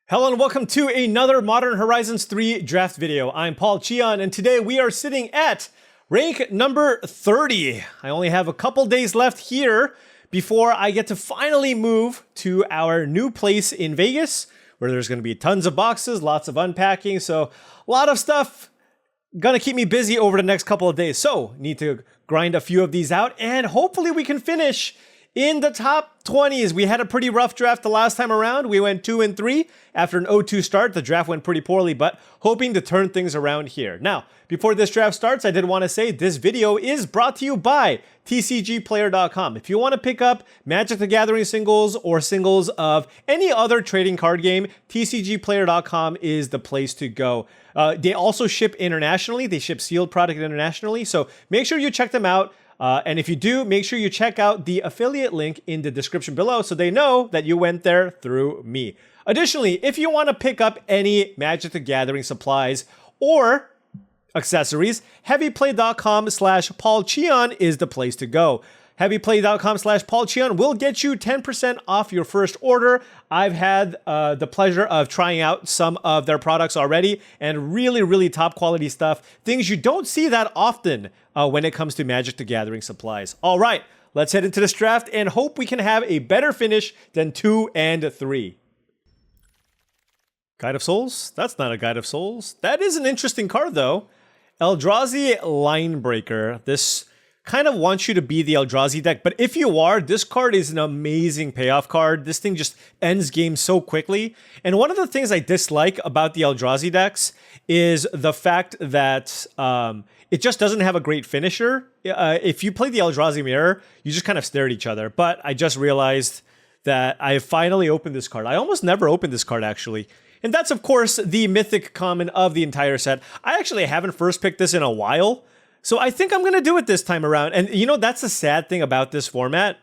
Hello and welcome to another Modern Horizons 3 draft video. I'm Paul Cheon, and today we are sitting at rank number 30. I only have a couple days left here before I get to finally move to our new place in Vegas, where there's going to be tons of boxes, lots of unpacking, so a lot of stuff gonna keep me busy over the next couple of days. So need to grind a few of these out, and hopefully we can finish in the top 20s. We had a pretty rough draft the last time around. We went 2 and 3 after an 0-2 start. The draft went pretty poorly, but hoping to turn things around here. Now, before this draft starts, I did want to say this video is brought to you by tcgplayer.com. If you want to pick up Magic the Gathering singles or singles of any other trading card game, tcgplayer.com is the place to go. They also ship internationally. They ship sealed product internationally, so make sure you check them out. And if you do, make sure you check out the affiliate link in the description below so they know that you went there through me. Additionally, if you want to pick up any Magic the Gathering supplies or accessories, heavyplay.com/paulcheon is the place to go. Heavyplay.com/paulcheon will get you 10% off your first order. I've had the pleasure of trying out some of their products already, and really top quality stuff. Things you don't see that often when it comes to Magic the Gathering supplies. All right, let's head into this draft and hope we can have a better finish than 2 and 3. Guide of Souls? That's not a Guide of Souls. That is an interesting card though. Eldrazi Linebreaker. This kind of wants you to be the Eldrazi deck, but if you are, this card is an amazing payoff card. This thing just ends games so quickly. And one of the things I dislike about the Eldrazi decks is the fact that it just doesn't have a great finisher. If you play the Eldrazi Mirror, you just kind of stare at each other. But I just realized that I finally opened this card. I almost never opened this card, actually. And that's, of course, the Mythic common of the entire set. I actually haven't first picked this in a while, so I think I'm going to do it this time around. And you know, that's the sad thing about this format,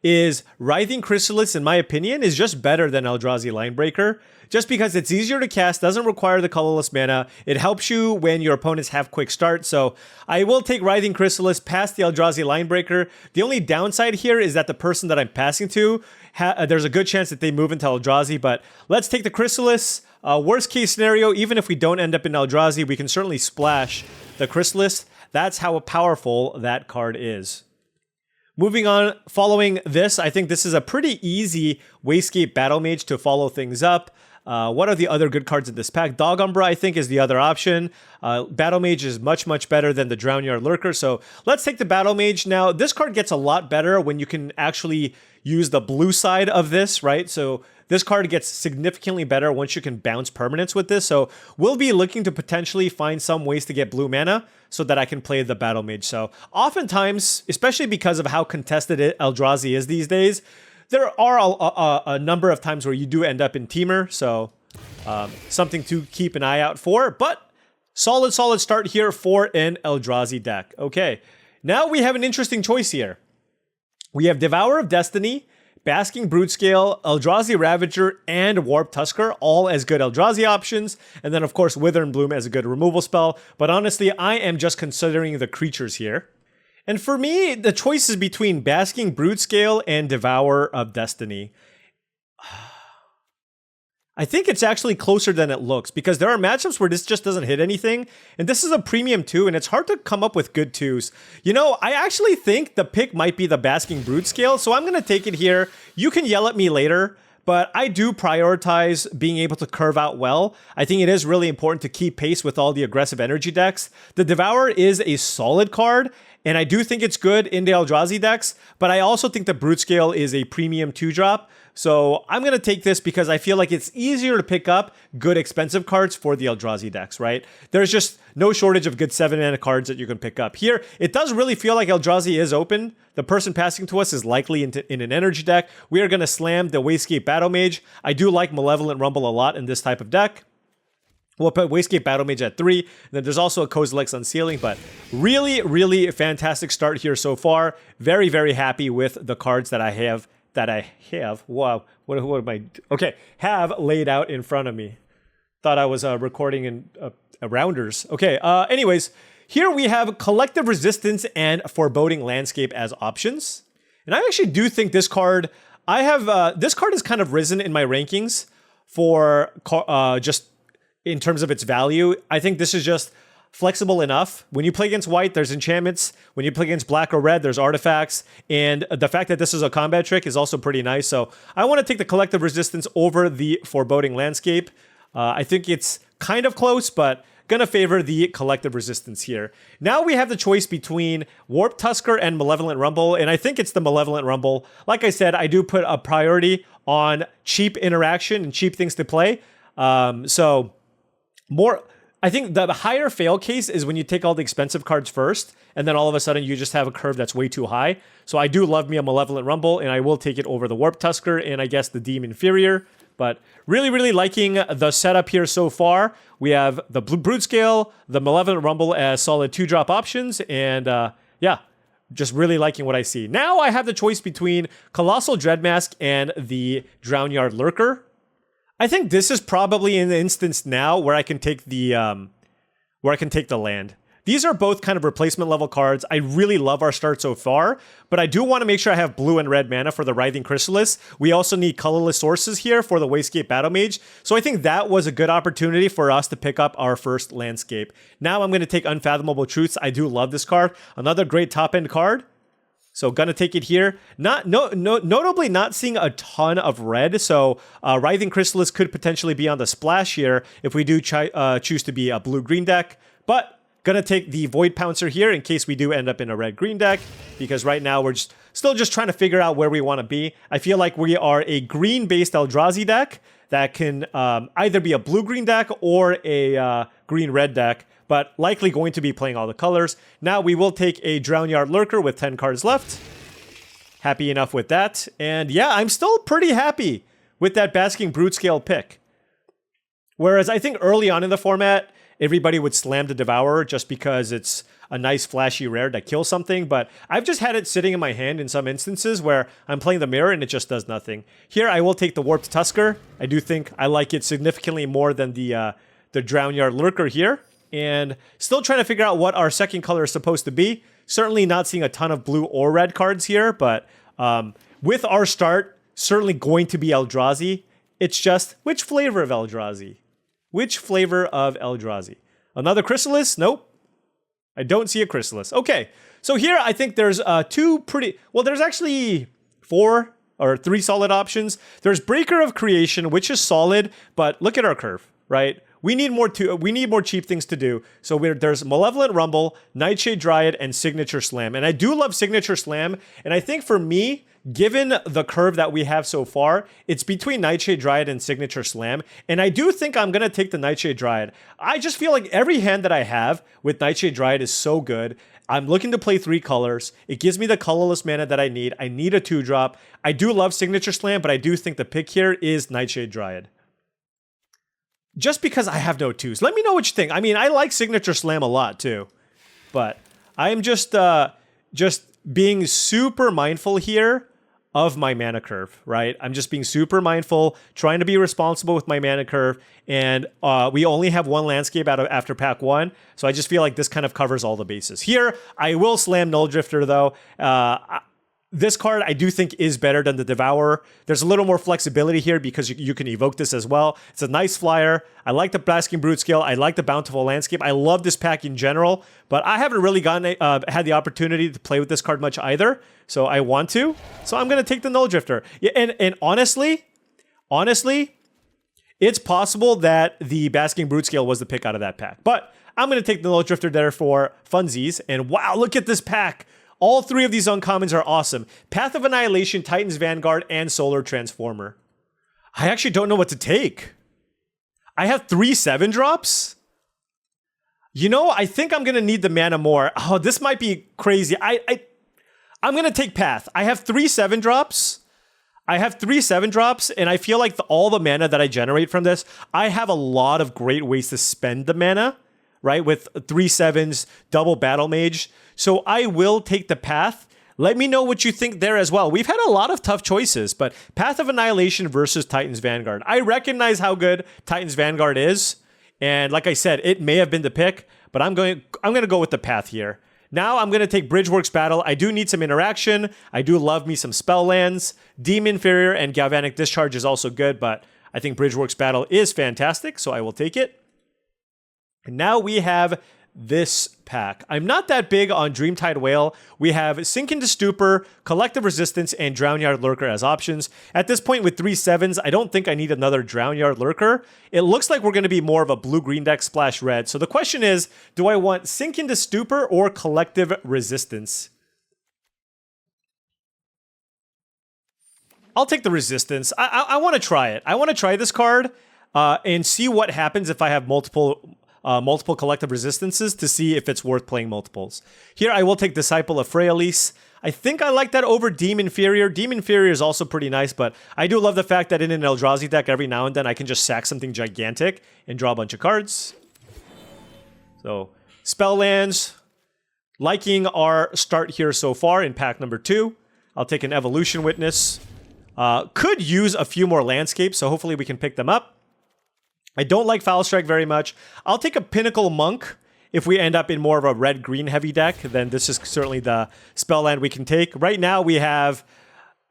is Writhing Chrysalis, in my opinion, is just better than Eldrazi Linebreaker. Just because it's easier to cast, doesn't require the colorless mana. It helps you when your opponents have quick start. So I will take Writhing Chrysalis past the Eldrazi Linebreaker. The only downside here is that the person that I'm passing to, there's a good chance that they move into Eldrazi, but let's take the Chrysalis. Worst case scenario, even if we don't end up in Eldrazi, we can certainly splash the Chrysalis. That's how powerful that card is. Moving on, following this, I think this is a pretty easy Wayscape Battle Mage to follow things up. What are the other good cards in this pack? Dog Umbra, I think, is the other option. Battle Mage is much better than the Drownyard Lurker, so let's take the Battle Mage. Now, this card gets a lot better when you can actually use the blue side of this, right? So this card gets significantly better once you can bounce permanents with this, so we'll be looking to potentially find some ways to get blue mana so that I can play the Battle Mage. So oftentimes, especially because of how contested Eldrazi is these days, there are a number of times where you do end up in Teamer, so something to keep an eye out for. But solid start here for an Eldrazi deck. Okay, now we have an interesting choice here. We have Devourer of Destiny, Basking Broodscale, Eldrazi Ravager, and Warp Tusker, all as good Eldrazi options. And then, of course, Wither and Bloom as a good removal spell. But honestly, I am just considering the creatures here. And for me, the choice is between Basking Broodscale and Devourer of Destiny. I think it's actually closer than it looks, because there are matchups where this just doesn't hit anything, and this is a premium 2, and it's hard to come up with good 2s. You know, I actually think the pick might be the Basking Broodscale, so I'm going to take it here. You can yell at me later, but I do prioritize being able to curve out well. I think it is really important to keep pace with all the aggressive energy decks. The Devourer is a solid card, and I do think it's good in the Eldrazi decks, but I also think the Broodscale is a premium 2-drop. So I'm going to take this because I feel like it's easier to pick up good expensive cards for the Eldrazi decks, right? There's just no shortage of good 7-mana cards that you can pick up. Here, it does really feel like Eldrazi is open. The person passing to us is likely in an energy deck. We are going to slam the Wayscape Battle Mage. I do like Malevolent Rumble a lot in this type of deck. We'll put Wayscape Battle Mage at 3. And then there's also a Kozilek's Unsealing, but really fantastic start here so far. Very happy with the cards that I have. Wow, what am I? Okay, have laid out in front of me. Thought I was recording in Rounders. Okay, anyways, here we have Collective Resistance and Foreboding Landscape as options. And I actually do think this card, this card has kind of risen in my rankings for just in terms of its value. I think this is just flexible enough. When you play against white, there's enchantments. When you play against black or red, there's artifacts. And the fact that this is a combat trick is also pretty nice. So I want to take the collective resistance over the foreboding landscape. I think it's kind of close, but gonna favor the collective resistance here. Now we have the choice between Warp Tusker and Malevolent Rumble, and I think it's the Malevolent Rumble. Like I said, I do put a priority on cheap interaction and cheap things to play. I think the higher fail case is when you take all the expensive cards first, and then all of a sudden you just have a curve that's way too high. So I do love me a Malevolent Rumble, and I will take it over the Warp Tusker and I guess the Demon Inferior. But really, really liking the setup here so far. We have the Brood Scale, the Malevolent Rumble as solid 2-drop options, and yeah, just really liking what I see. Now I have the choice between Colossal Dreadmask and the Drownyard Lurker. I think this is probably an instance now where I can take the land. These are both kind of replacement level cards. I really love our start so far, but I do want to make sure I have blue and red mana for the Writhing Chrysalis. We also need colorless sources here for the Wastegate Battle Mage. So I think that was a good opportunity for us to pick up our first landscape. Now I'm going to take Unfathomable Truths. I do love this card. Another great top end card. So gonna take it here. Notably not seeing a ton of red. So Writhing Chrysalis could potentially be on the splash here if we do choose to be a blue-green deck. But gonna take the Void Pouncer here in case we do end up in a red-green deck, because right now we're still just trying to figure out where we want to be. I feel like we are a green-based Eldrazi deck that can either be a blue-green deck or a green-red deck, but likely going to be playing all the colors. Now we will take a Drownyard Lurker with 10 cards left. Happy enough with that. And yeah, I'm still pretty happy with that Basking Broodscale pick. Whereas I think early on in the format, everybody would slam the Devourer just because it's a nice flashy rare that kills something, but I've just had it sitting in my hand in some instances where I'm playing the Mirror and it just does nothing. Here I will take the Warped Tusker. I do think I like it significantly more than the Drownyard Lurker here. And still trying to figure out what our second color is supposed to be. Certainly not seeing a ton of blue or red cards here, but with our start, certainly going to be Eldrazi. It's just, which flavor of Eldrazi? Which flavor of Eldrazi? Another Chrysalis? Nope. I don't see a Chrysalis. Okay, so here I think there's there's actually 4 or 3 solid options. There's Breaker of Creation, which is solid, but look at our curve, right? We need more cheap things to do. So there's Malevolent Rumble, Nightshade Dryad, and Signature Slam. And I do love Signature Slam. And I think for me, given the curve that we have so far, it's between Nightshade Dryad and Signature Slam. And I do think I'm going to take the Nightshade Dryad. I just feel like every hand that I have with Nightshade Dryad is so good. I'm looking to play 3 colors. It gives me the colorless mana that I need. I need a 2-drop. I do love Signature Slam, but I do think the pick here is Nightshade Dryad. Just because I have no 2s. Let me know what you think. I mean, I like Signature Slam a lot too, but I'm just being super mindful here of my mana curve, right? I'm just being super mindful, trying to be responsible with my mana curve, and we only have 1 landscape after pack 1, so I just feel like this kind of covers all the bases. Here, I will slam Null Drifter though. This card, I do think, is better than the Devourer. There's a little more flexibility here because you can evoke this as well. It's a nice flyer. I like the Basking Broodscale. I like the Bountiful Landscape. I love this pack in general, but I haven't really had the opportunity to play with this card much either, so I want to. So I'm going to take the Null Drifter. Yeah, and honestly, it's possible that the Basking Broodscale was the pick out of that pack, but I'm going to take the Null Drifter there for funsies. And wow, look at this pack. All 3 of these uncommons are awesome. Path of Annihilation, Titan's Vanguard, and Solar Transformer. I actually don't know what to take. I have 3 7-drops? You know, I think I'm going to need the mana more. Oh, this might be crazy. I'm going to take Path. I have 3 7-drops. And I feel like all the mana that I generate from this, I have a lot of great ways to spend the mana, right? With 3 7s, double Battle Mage. So I will take the Path. Let me know what you think there as well. We've had a lot of tough choices, but Path of Annihilation versus Titan's Vanguard. I recognize how good Titan's Vanguard is, and like I said, it may have been the pick, but I'm going to go with the Path here. Now I'm going to take Bridgeworks Battle. I do need some interaction. I do love me some spell lands. Demon Inferior and Galvanic Discharge is also good, but I think Bridgeworks Battle is fantastic, so I will take it. And now we have this pack. I'm not that big on Dreamtide Whale. We have Sink into Stupor, Collective Resistance, and Drownyard Lurker as options. At this point with 3 7s, I don't think I need another Drownyard Lurker. It looks like we're going to be more of a blue-green deck splash red. So the question is, do I want Sink into Stupor or Collective Resistance? I'll take the Resistance. I want to try it. I want to try this card and see what happens if I have multiple collective resistances to see if it's worth playing multiples. Here I will take Disciple of Freyalise. I think I like that over Demon Inferior. Demon Inferior is also pretty nice, but I do love the fact that in an Eldrazi deck every now and then I can just sack something gigantic and draw a bunch of cards. So, spell lands. Liking our start here so far in pack number 2. I'll take an Evolution Witness. Could use a few more landscapes, so hopefully we can pick them up. I don't like Foul Strike very much. I'll take a Pinnacle Monk. If we end up in more of a red-green heavy deck, then this is certainly the spell land we can take. Right now we have,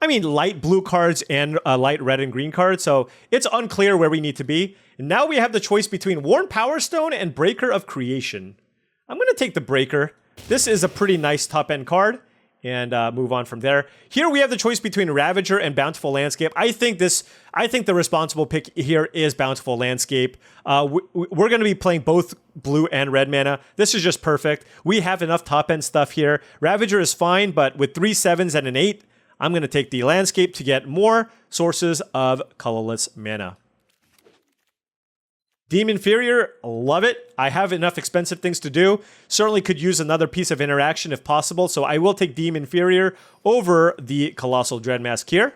light blue cards and light red and green cards, so it's unclear where we need to be. And now we have the choice between Worn Power Stone and Breaker of Creation. I'm going to take the Breaker. This is a pretty nice top-end card. And move on from there. Here we have the choice between Ravager and Bountiful Landscape. I think the responsible pick here is Bountiful Landscape. We're going to be playing both blue and red mana. This is just perfect. We have enough top-end stuff here. Ravager is fine, but with 3 7s and an 8, I'm going to take the Landscape to get more sources of colorless mana. Demon Inferior, love it. I have enough expensive things to do. Certainly could use another piece of interaction if possible, so I will take Demon Inferior over the Colossal Dreadmask here.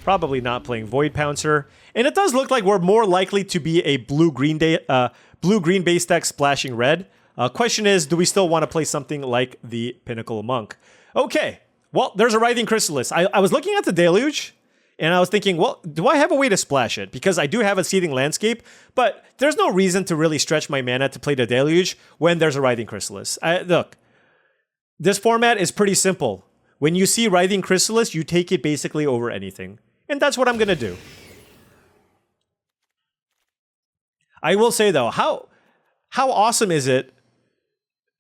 Probably not playing Void Pouncer. And it does look like we're more likely to be a blue-green base deck splashing red. Question is, do we still want to play something like the Pinnacle Monk? Okay, well, there's a Writhing Chrysalis. I was looking at the Deluge, and I was thinking, well, do I have a way to splash it? Because I do have a Seething Landscape, but there's no reason to really stretch my mana to play the Deluge when there's a Writhing Chrysalis. Look, this format is pretty simple. When you see Writhing Chrysalis, you take it basically over anything. And that's what I'm going to do. I will say, though, how awesome is it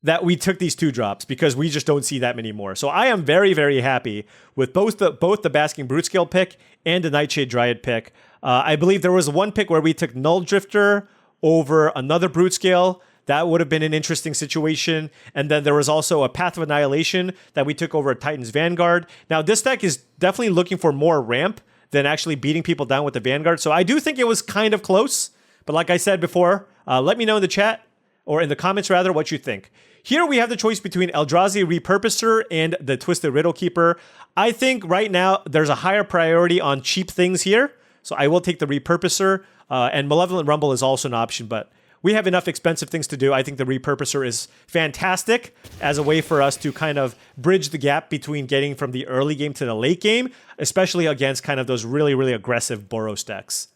that we took these 2 drops, because we just don't see that many more. So I am very, very happy with both the Basking Brutescale pick and the Nightshade Dryad pick. I believe there was one pick where we took Null Drifter over another Brutescale. That would have been an interesting situation. And then there was also a Path of Annihilation that we took over a Titan's Vanguard. Now, this deck is definitely looking for more ramp than actually beating people down with the Vanguard. So I do think it was kind of close. But like I said before, let me know in the chat, or in the comments rather, what you think. Here we have the choice between Eldrazi Repurposer and the Twisted Riddle Keeper. I think right now there's a higher priority on cheap things here, so I will take the Repurposer, and Malevolent Rumble is also an option, but we have enough expensive things to do. I think the Repurposer is fantastic as a way for us to kind of bridge the gap between getting from the early game to the late game, especially against kind of those really, really aggressive Boros decks.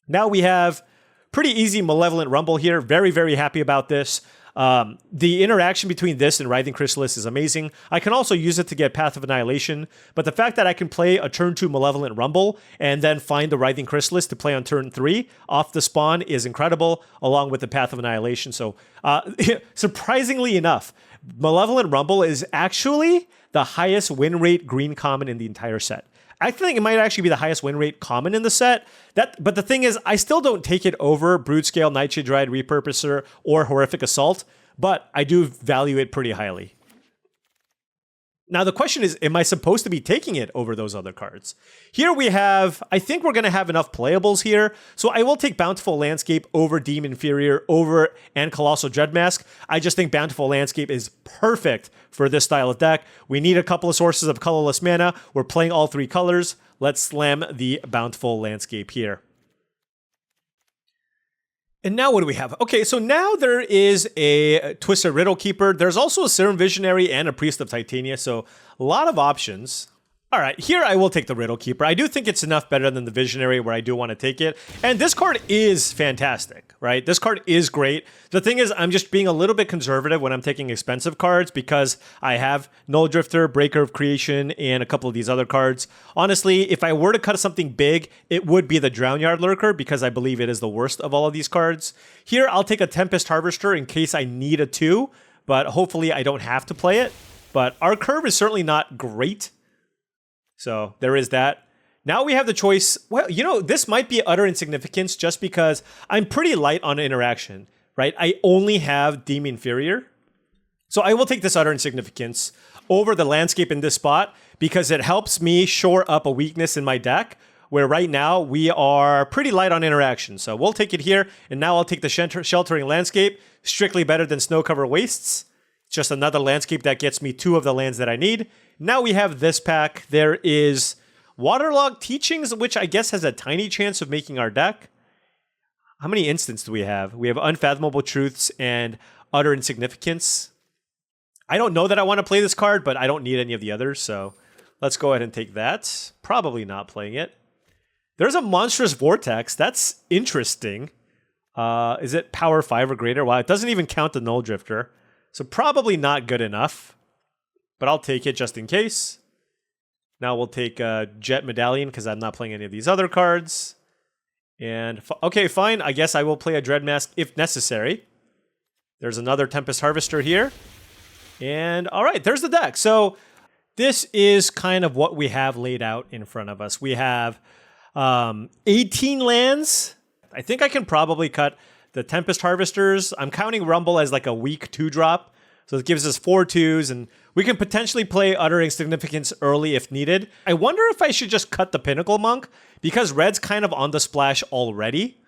Now we have pretty easy Malevolent Rumble here. Very, very happy about this. The interaction between this and Writhing Chrysalis is amazing. I can also use it to get Path of Annihilation, but the fact that I can play a turn 2 Malevolent Rumble and then find the Writhing Chrysalis to play on turn 3 off the spawn is incredible, along with the Path of Annihilation. So, surprisingly enough, Malevolent Rumble is actually the highest win rate green common in the entire set. I think it might actually be the highest win rate common in the set. But the thing is, I still don't take it over Brutescale, Nightshade Dryad, Repurposer, or Horrific Assault, but I do value it pretty highly. Now the question is, am I supposed to be taking it over those other cards? Here we have, I think we're going to have enough playables here, so I will take Bountiful Landscape over Demon Inferior and Colossal Dreadmask. I just think Bountiful Landscape is perfect for this style of deck. We need a couple of sources of colorless mana. We're playing all 3 colors. Let's slam the Bountiful Landscape here. And now what do we have? Okay, so now there is a Twisted Riddle Keeper. There's also a Serum Visionary and a Priest of Titania, so a lot of options. All right, here I will take the Riddle Keeper. I do think it's enough better than the Visionary where I do want to take it. And this card is fantastic. right? This card is great. The thing is, I'm just being a little bit conservative when I'm taking expensive cards because I have Null Drifter, Breaker of Creation, and a couple of these other cards. Honestly, if I were to cut something big, it would be the Drownyard Lurker because I believe it is the worst of all of these cards. Here, I'll take a Tempest Harvester in case I need a 2, but hopefully I don't have to play it. But our curve is certainly not great. So there is that. Now we have the choice. Well, you know, this might be utter insignificance just because I'm pretty light on interaction, right? I only have Deem Inferior. So I will take this utter insignificance over the landscape in this spot because it helps me shore up a weakness in my deck where right now we are pretty light on interaction. So we'll take it here. And now I'll take the Sheltering Landscape, strictly better than Snow Cover Wastes. Just another landscape that gets me 2 of the lands that I need. Now we have this pack. There is Waterlogged Teachings, which I guess has a tiny chance of making our deck. How many instants do we have? We have Unfathomable Truths and Utter Insignificance. I don't know that I want to play this card, but I don't need any of the others, so let's go ahead and take that. Probably not playing it. There's a Monstrous Vortex. That's interesting. Is it power 5 or greater? Wow, it doesn't even count the Null Drifter, so probably not good enough, but I'll take it just in case. Now we'll take a Jet Medallion because I'm not playing any of these other cards. And, okay, fine. I guess I will play a Dread Mask if necessary. There's another Tempest Harvester here. And, all right, there's the deck. So this is kind of what we have laid out in front of us. We have 18 lands. I think I can probably cut the Tempest Harvesters. I'm counting Rumble as like a weak 2-drop. So it gives us 4 2s, and we can potentially play Utter Insignificance early if needed. I wonder if I should just cut the Pinnacle Monk, because red's kind of on the splash already.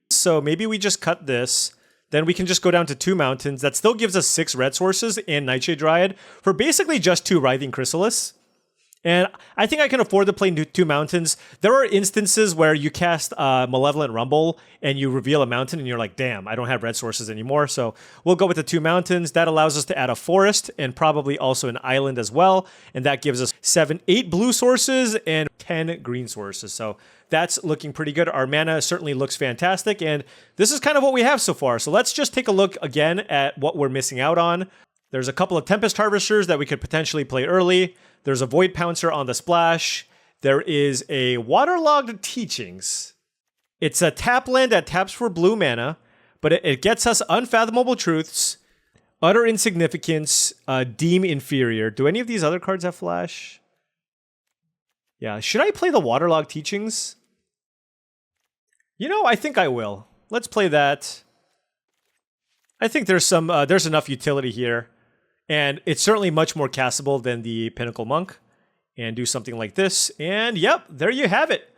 So maybe we just cut this. Then we can just go down to 2 mountains. That still gives us 6 red sources and Nightshade Dryad for basically just 2 Writhing Chrysalis. And I think I can afford to play 2 mountains. There are instances where you cast Malevolent Rumble and you reveal a mountain and you're like, damn, I don't have red sources anymore. So we'll go with the 2 mountains. That allows us to add a forest and probably also an island as well. And that gives us 8 blue sources and 10 green sources. So that's looking pretty good. Our mana certainly looks fantastic. And this is kind of what we have so far. So let's just take a look again at what we're missing out on. There's a couple of Tempest Harvesters that we could potentially play early. There's a Void Pouncer on the splash. There is a Waterlogged Teachings. It's a tap land that taps for blue mana, but it gets us Unfathomable Truths, Utter Insignificance, Deem Inferior. Do any of these other cards have flash? Yeah, should I play the Waterlogged Teachings? You know, I think I will. Let's play that. I think there's enough utility here. And it's certainly much more castable than the Pinnacle Monk. And do something like this. And yep, there you have it.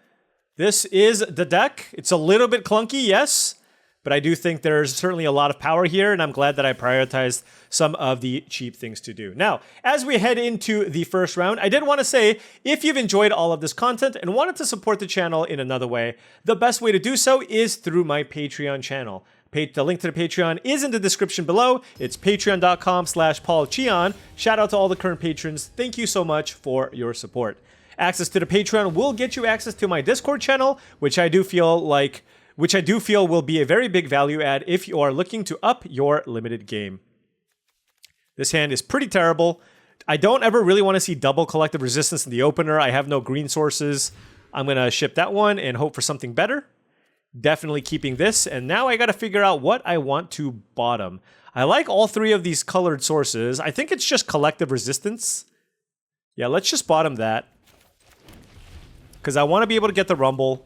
This is the deck. It's a little bit clunky, yes. But I do think there's certainly a lot of power here. And I'm glad that I prioritized some of the cheap things to do. Now, as we head into the first round, I did want to say, if you've enjoyed all of this content and wanted to support the channel in another way, the best way to do so is through my Patreon channel. The link to the Patreon is in the description below. It's patreon.com/paulcheon. Shout out to all the current patrons. Thank you so much for your support. Access to the Patreon will get you access to my Discord channel, which I do feel will be a very big value add if you are looking to up your limited game. This hand is pretty terrible. I don't ever really want to see double Collective Resistance in the opener. I have no green sources. I'm going to ship that one and hope for something better. Definitely keeping this, and now I gotta figure out what I want to bottom. I like all 3 of these colored sources. I think it's just Collective Resistance. Yeah, let's just bottom that. Because I want to be able to get the Rumble,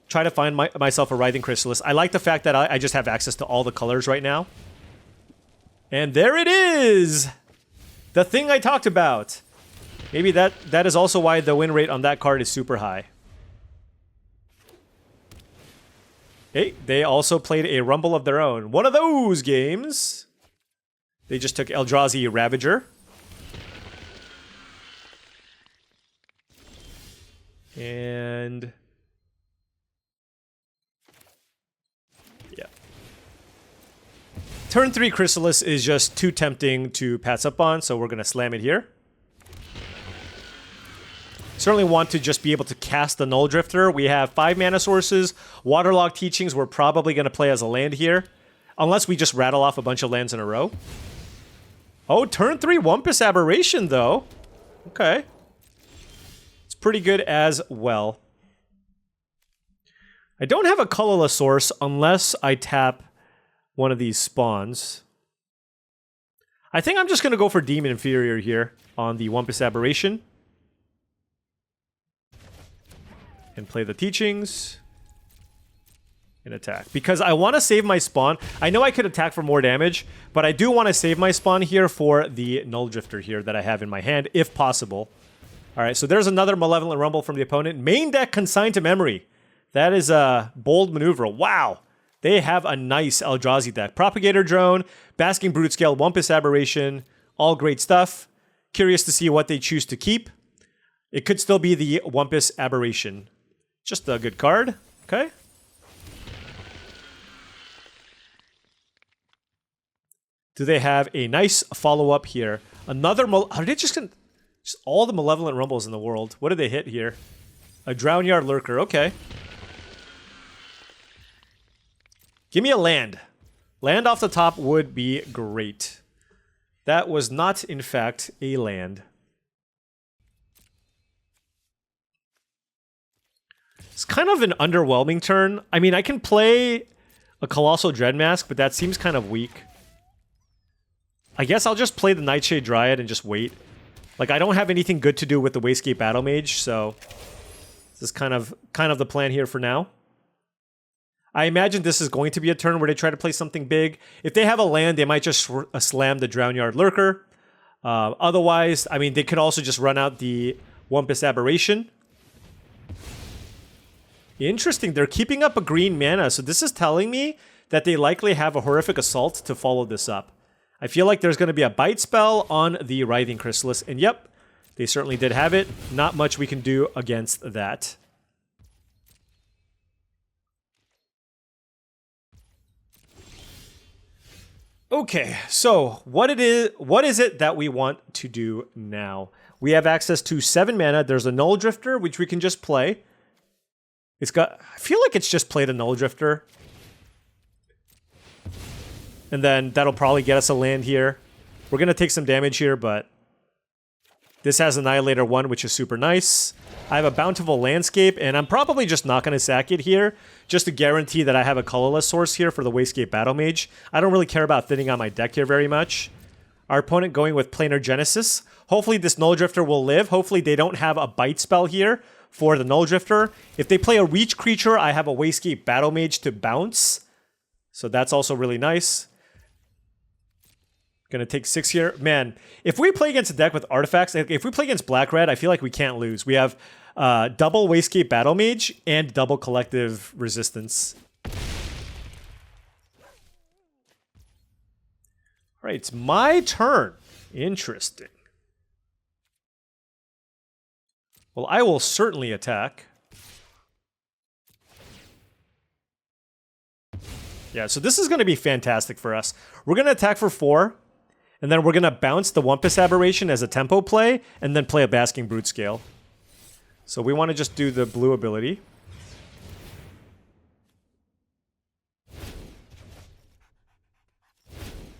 try to find myself a Writhing Chrysalis. I like the fact that I just have access to all the colors right now. And there it is! The thing I talked about. Maybe that is also why the win rate on that card is super high. Hey, they also played a Rumble of their own. One of those games. They just took Eldrazi Ravager. And yeah. Turn 3 Chrysalis is just too tempting to pass up on, so we're going to slam it here. Certainly want to just be able to cast the Null Drifter. We have 5 mana sources. Waterlogged Teachings, we're probably going to play as a land here. Unless we just rattle off a bunch of lands in a row. Oh, turn 3 Wumpus Aberration, though. Okay. It's pretty good as well. I don't have a colorless source unless I tap one of these spawns. I think I'm just going to go for Demon Inferior here on the Wumpus Aberration. And play the Teachings. And attack. Because I want to save my spawn. I know I could attack for more damage, but I do want to save my spawn here for the Null Drifter here that I have in my hand, if possible. Alright, so there's another Malevolent Rumble from the opponent. Main deck Consigned to Memory. That is a bold maneuver. Wow! They have a nice Eldrazi deck. Propagator Drone, Basking Brute Scale, Wumpus Aberration, all great stuff. Curious to see what they choose to keep. It could still be the Wumpus Aberration. Just a good card. Okay. Do they have a nice follow-up here? Another... Are they just all the Malevolent Rumbles in the world? What did they hit here? A Drownyard Lurker. Okay. Give me a land. Land off the top would be great. That was not, in fact, a land. It's kind of an underwhelming turn. I mean, I can play a Colossal Dreadmask, but that seems kind of weak. I guess I'll just play the Nightshade Dryad and just wait. Like, I don't have anything good to do with the Wastegate Battle Mage, so this is kind of the plan here for now. I imagine this is going to be a turn where they try to play something big. If they have a land, they might just slam the Drownyard Lurker. Otherwise, I mean, they could also just run out the Wumpus Aberration. Interesting, they're keeping up a green mana, so this is telling me that they likely have a Horrific Assault to follow this up. I feel like there's going to be a Bite spell on the Writhing Chrysalis, and yep, they certainly did have it. Not much we can do against that. Okay, so what is it that we want to do now? We have access to 7 mana. There's a Null Drifter, which we can just play. I feel like it's just play the Null Drifter. And then that'll probably get us a land here. We're going to take some damage here, but this has Annihilator 1, which is super nice. I have a Bountiful Landscape, and I'm probably just not going to sack it here, just to guarantee that I have a colorless source here for the Wastegate Battle Mage. I don't really care about thinning out my deck here very much. Our opponent going with Planar Genesis. Hopefully this Null Drifter will live. Hopefully they don't have a Bite spell here for the Null Drifter. If they play a Reach creature, I have a Wastegate Battle Mage to bounce. So that's also really nice. Gonna take 6 here. Man, if we play against a deck with artifacts, if we play against Black-Red, I feel like we can't lose. We have double Wastegate Battle Mage and double Collective Resistance. Alright, it's my turn. Interesting. Well, I will certainly attack. Yeah, so this is going to be fantastic for us. We're going to attack for 4, and then we're going to bounce the Wumpus Aberration as a tempo play, and then play a Basking Brute Scale. So we want to just do the blue ability.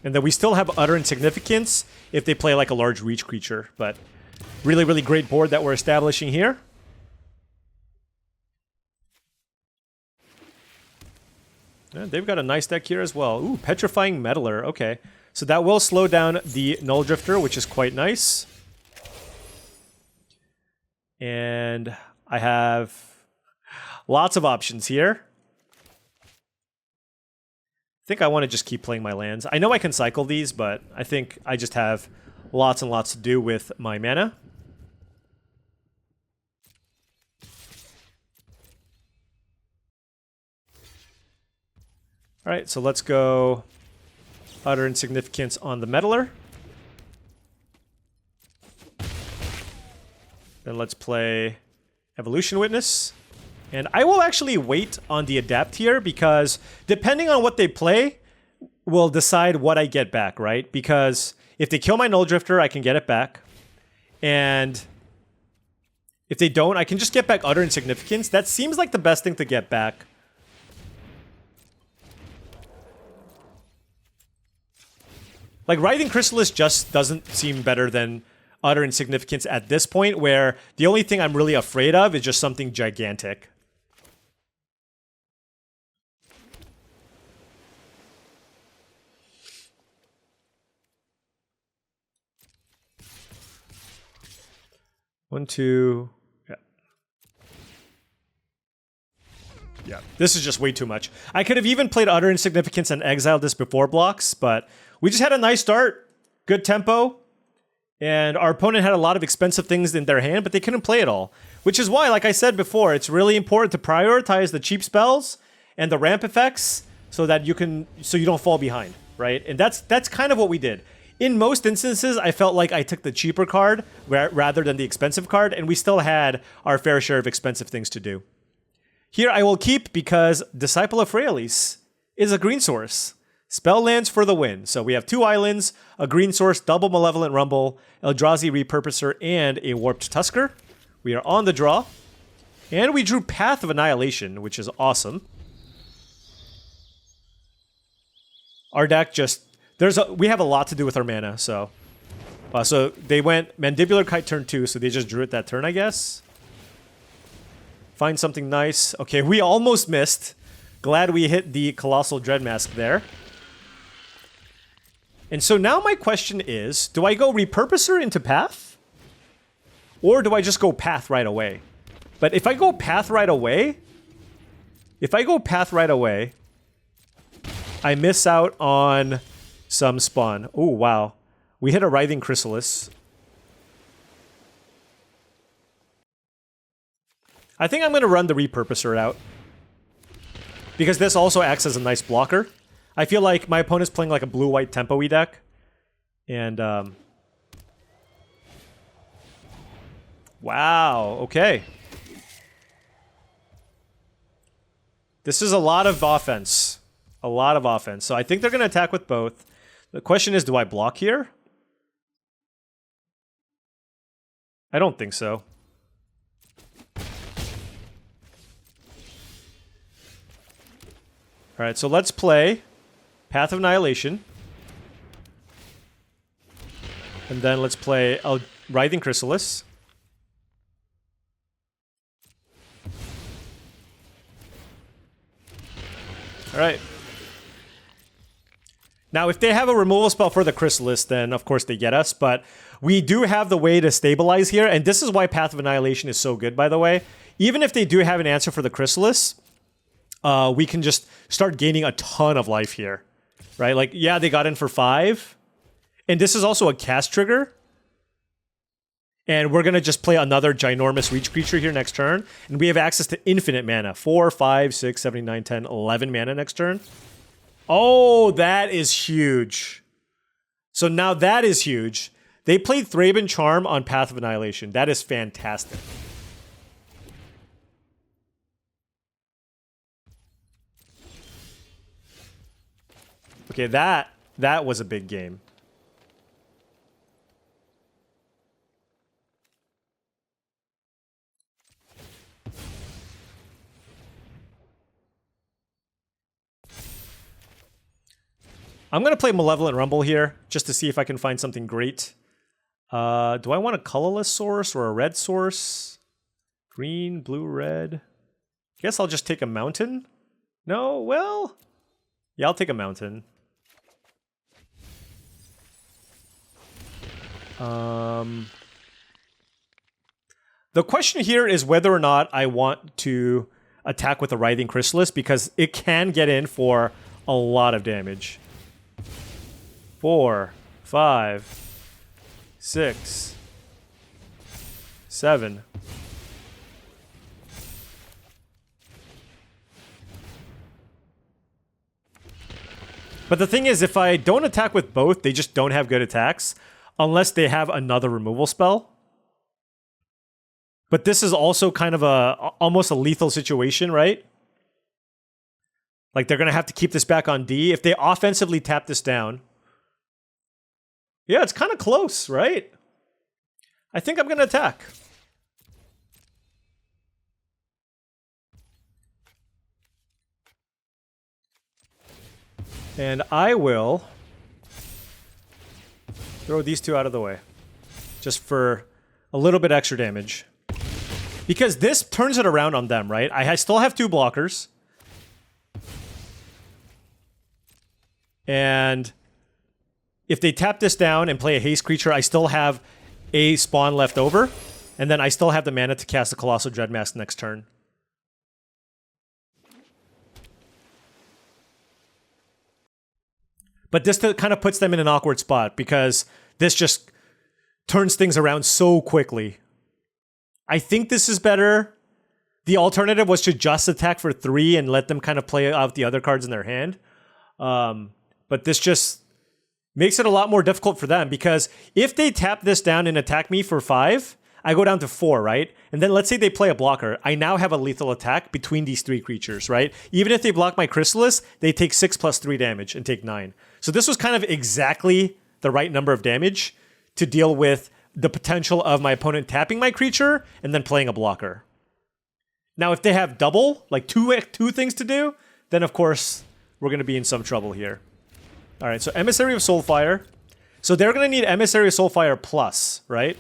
And then we still have Utter Insignificance if they play like a large reach creature, but really, really great board that we're establishing here. Yeah, they've got a nice deck here as well. Ooh, Petrifying Meddler. Okay. So that will slow down the Null Drifter, which is quite nice. And I have lots of options here. I think I want to just keep playing my lands. I know I can cycle these, but I think I just have lots and lots to do with my mana. Alright, so let's go Utter Insignificance on the Meddler. Then let's play Evolution Witness. And I will actually wait on the Adapt here because depending on what they play will decide what I get back, right? Because if they kill my Null Drifter, I can get it back. And If they don't, I can just get back Utter Insignificance. That seems like the best thing to get back. Like, Writhing Chrysalis just doesn't seem better than Utter Insignificance at this point, where the only thing I'm really afraid of is just something gigantic. One, two... Yeah, this is just way too much. I could have even played Utter Insignificance and exiled this before blocks, but we just had a nice start. Good tempo. And our opponent had a lot of expensive things in their hand, but they couldn't play it all. Which is why, like I said before, it's really important to prioritize the cheap spells and the ramp effects so that you don't fall behind, right? And that's kind of what we did. In most instances, I felt like I took the cheaper card rather than the expensive card, and we still had our fair share of expensive things to do. Here I will keep because Disciple of Fraelis is a green source. Spell lands for the win. So we have 2 islands, a green source, double Malevolent Rumble, Eldrazi Repurposer, and a Warped Tusker. We are on the draw. And we drew Path of Annihilation, which is awesome. Our deck just... we have a lot to do with our mana, so... so they went Mandibular Kite turn 2, so they just drew it that turn, I guess. Find something nice. Okay, we almost missed. Glad we hit the Colossal Dreadmask there. And so now my question is, do I go Repurposer into Path? Or do I just go Path right away? But if I go Path right away... I miss out on some spawn. Oh, wow. We hit a Writhing Chrysalis. I think I'm going to run the Repurposer out. Because this also acts as a nice blocker. I feel like my opponent's playing like a blue-white tempo-y deck. And, wow, okay. This is a lot of offense. A lot of offense. So I think they're going to attack with both. The question is, do I block here? I don't think so. Alright, so let's play Path of Annihilation. And then let's play Writhing Chrysalis. Alright. Now, if they have a removal spell for the Chrysalis, then of course they get us, but we do have the way to stabilize here, and this is why Path of Annihilation is so good, by the way. Even if they do have an answer for the Chrysalis, we can just start gaining a ton of life here, right? Like, yeah, they got in for 5, and this is also a cast trigger, and we're going to just play another ginormous reach creature here next turn, and we have access to infinite mana. 4, 5, 6, 7, 9, 10, 11 mana next turn. Oh, that is huge. So now that is huge. They played Thraben Charm on Path of Annihilation. That is fantastic. Okay, that was a big game. I'm going to play Malevolent Rumble here, just to see if I can find something great. Do I want a colorless source or a red source? Green, blue, red. Guess I'll just take a mountain. No, well... yeah, I'll take a mountain. The question here is whether or not I want to attack with a Writhing Chrysalis, because it can get in for a lot of damage. 4, 5, 6, 7. But the thing is, if I don't attack with both, they just don't have good attacks, unless they have another removal spell. But this is also kind of almost a lethal situation, right? Like, they're going to have to keep this back on D. If they offensively tap this down... yeah, it's kind of close, right? I think I'm going to attack. And I will throw these two out of the way. Just for a little bit extra damage. Because this turns it around on them, right? I still have 2 blockers. And if they tap this down and play a haste creature, I still have a spawn left over. And then I still have the mana to cast the Colossal Dreadmask next turn. But this kind of puts them in an awkward spot because this just turns things around so quickly. I think this is better. The alternative was to just attack for 3 and let them kind of play out the other cards in their hand. But this just makes it a lot more difficult for them because if they tap this down and attack me for 5, I go down to 4, right? And then let's say they play a blocker. I now have a lethal attack between these 3 creatures, right? Even if they block my Chrysalis, they take 6 plus 3 damage and take 9. So this was kind of exactly the right number of damage to deal with the potential of my opponent tapping my creature and then playing a blocker. Now, if they have double, like two things to do, then of course, we're going to be in some trouble here. All right, so Emissary of Soulfire. So they're going to need Emissary of Soulfire plus, right?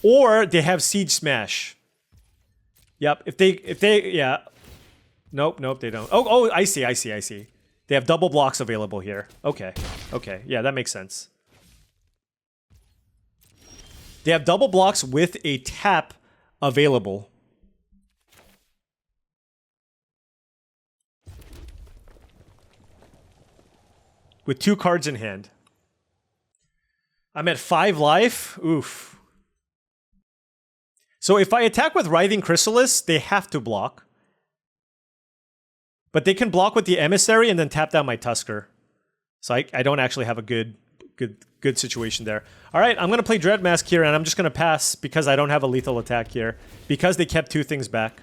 Or they have Siege Smash. Yep, if they, yeah. Nope, they don't. Oh, I see. They have double blocks available here. Okay, yeah, that makes sense. They have double blocks with a tap available. With 2 cards in hand. I'm at 5 life. Oof. So if I attack with Writhing Chrysalis, they have to block. But they can block with the Emissary and then tap down my Tusker. So I don't actually have a good situation there. All right, I'm going to play Dreadmask here, and I'm just going to pass because I don't have a lethal attack here. Because they kept 2 things back.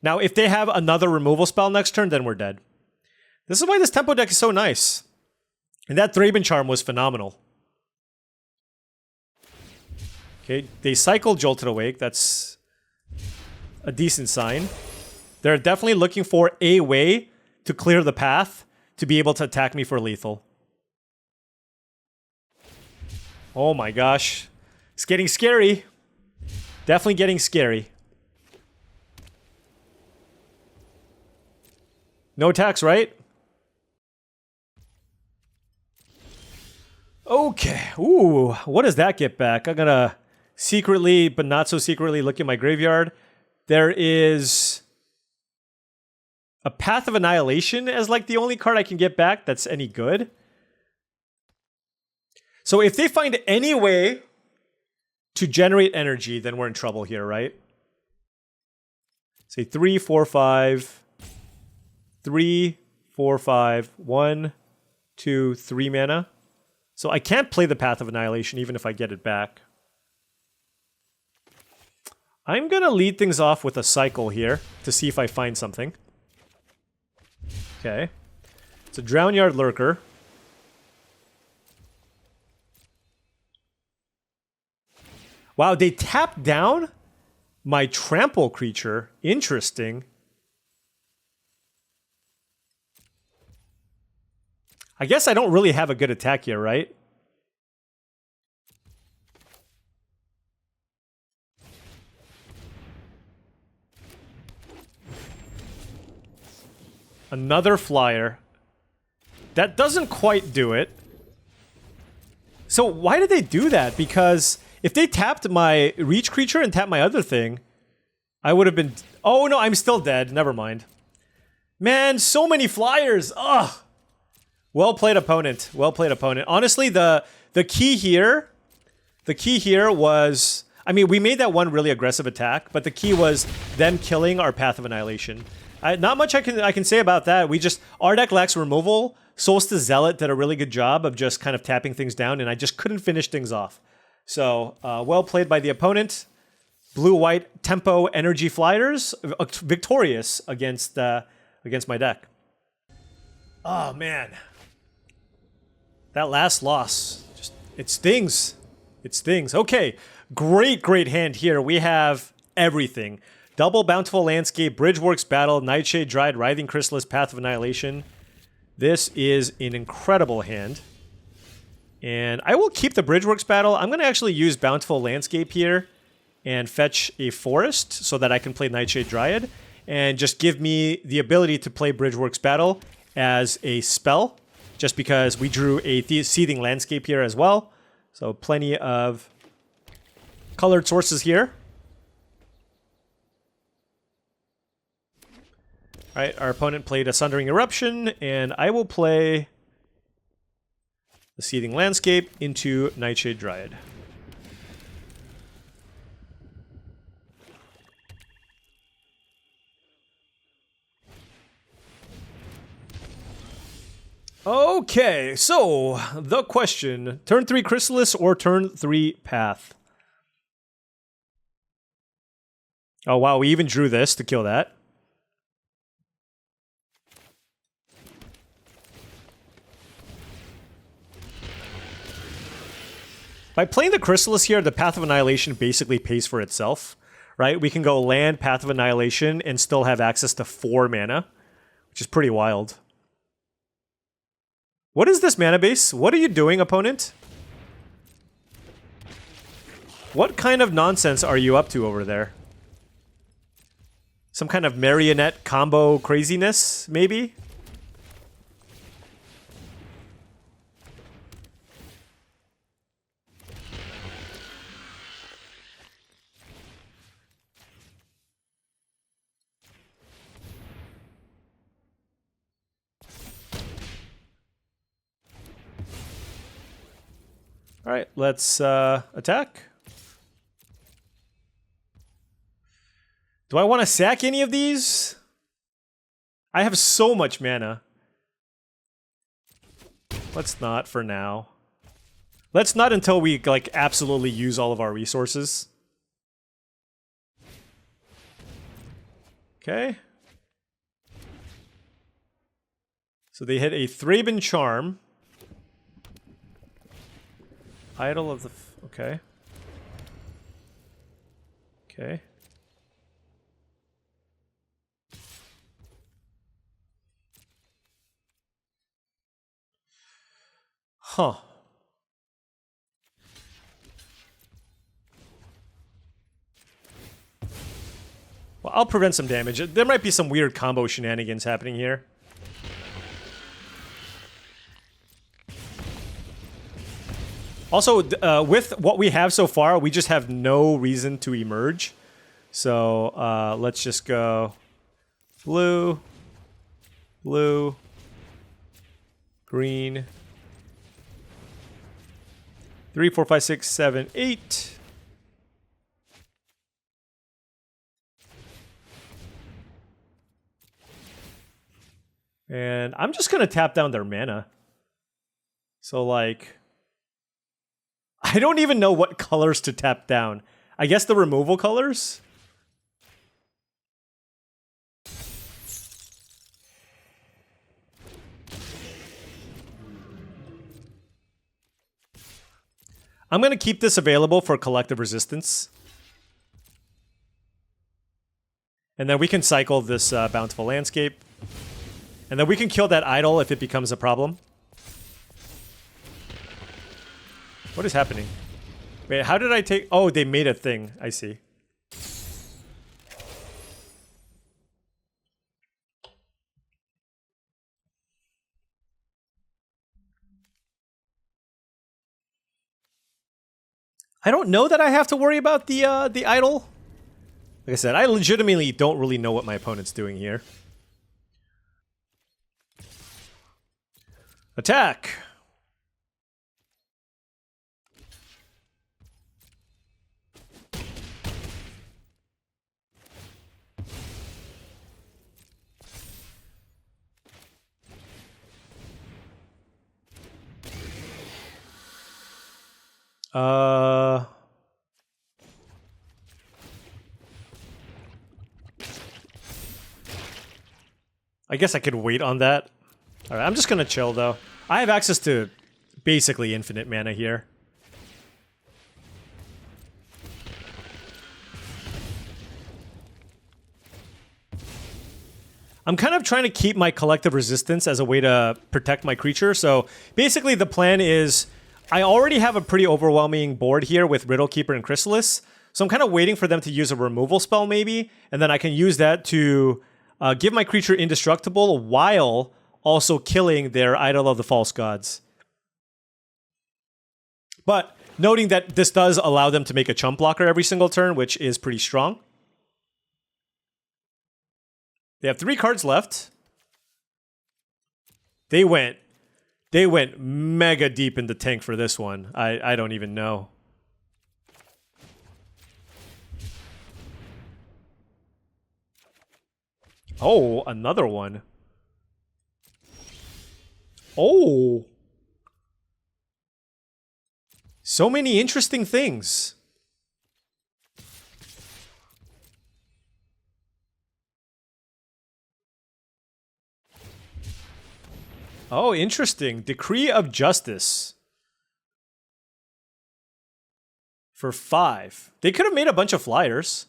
Now, if they have another removal spell next turn, then we're dead. This is why this tempo deck is so nice. And that Thraben Charm was phenomenal. Okay, they cycle Jolted Awake. That's a decent sign. They're definitely looking for a way to clear the path to be able to attack me for lethal. Oh my gosh. It's getting scary. Definitely getting scary. No attacks, right? Okay. Ooh, what does that get back? I'm gonna secretly, but not so secretly, look in my graveyard. There is a Path of Annihilation as like the only card I can get back that's any good. So if they find any way to generate energy, then we're in trouble here, right? Say 3, 4, 5. 3, 4, 5. 1, 2, 3 mana. So I can't play the Path of Annihilation even if I get it back. I'm going to lead things off with a cycle here to see if I find something. Okay. It's a Drownyard Lurker. Wow, they tapped down my trample creature. Interesting. I guess I don't really have a good attack here, right? Another flyer. That doesn't quite do it. So why did they do that? Because if they tapped my reach creature and tapped my other thing, I would have been... Oh no, I'm still dead. Never mind. Man, so many flyers. Ugh. Well played, opponent. Well played, opponent. Honestly, the key here was... I mean, we made that one really aggressive attack, but the key was them killing our Path of Annihilation. Not much I can say about that. Our deck lacks removal. Solstice Zealot did a really good job of just kind of tapping things down, and I just couldn't finish things off. So, well played by the opponent. Blue-white tempo energy flyers, victorious against my deck. Oh man, that last loss, it stings. It stings. Okay, great hand here. We have everything. Double Bountiful Landscape, Bridgeworks Battle, Nightshade, Dryad, Writhing Chrysalis, Path of Annihilation. This is an incredible hand. And I will keep the Bridgeworks Battle. I'm going to actually use Bountiful Landscape here and fetch a Forest so that I can play Nightshade Dryad. And just give me the ability to play Bridgeworks Battle as a spell. Just because we drew a Seething Landscape here as well. So plenty of colored sources here. Alright, our opponent played a Sundering Eruption, and I will play the Seething Landscape into Nightshade Dryad. Okay, so the question, turn 3 Chrysalis or turn 3 Path? Oh wow, we even drew this to kill that. By playing the Chrysalis here, the Path of Annihilation basically pays for itself, right? We can go land Path of Annihilation and still have access to 4 mana, which is pretty wild. What is this mana base? What are you doing, opponent? What kind of nonsense are you up to over there? Some kind of marionette combo craziness, maybe? All right, let's attack. Do I want to sack any of these? I have so much mana. Let's not for now. Let's not until we like absolutely use all of our resources. Okay. So they hit a Thraben Charm. Idol of the... okay. Okay. Huh. Well, I'll prevent some damage. There might be some weird combo shenanigans happening here. Also, with what we have so far, we just have no reason to emerge. So, let's just go blue, blue, green, 3, 4, 5, 6, 7, 8. And I'm just going to tap down their mana. So, like... I don't even know what colors to tap down. I guess the removal colors? I'm going to keep this available for collective resistance. And then we can cycle this Bountiful Landscape. And then we can kill that idol if it becomes a problem. What is happening? Wait, how did I take... oh, they made a thing. I see. I don't know that I have to worry about the idol. Like I said, I legitimately don't really know what my opponent's doing here. Attack! I guess I could wait on that. Alright, I'm just gonna chill though. I have access to basically infinite mana here. I'm kind of trying to keep my collective resistance as a way to protect my creature. So basically the plan is I already have a pretty overwhelming board here with Riddle Keeper and Chrysalis. So I'm kind of waiting for them to use a removal spell maybe, and then I can use that to give my creature indestructible while also killing their Idol of the False Gods. But noting that this does allow them to make a chump blocker every single turn, which is pretty strong. They have 3 cards left. They went mega deep in the tank for this one. I don't even know. Oh, another one. Oh. So many interesting things. Oh, interesting. Decree of Justice. For 5. They could have made a bunch of flyers.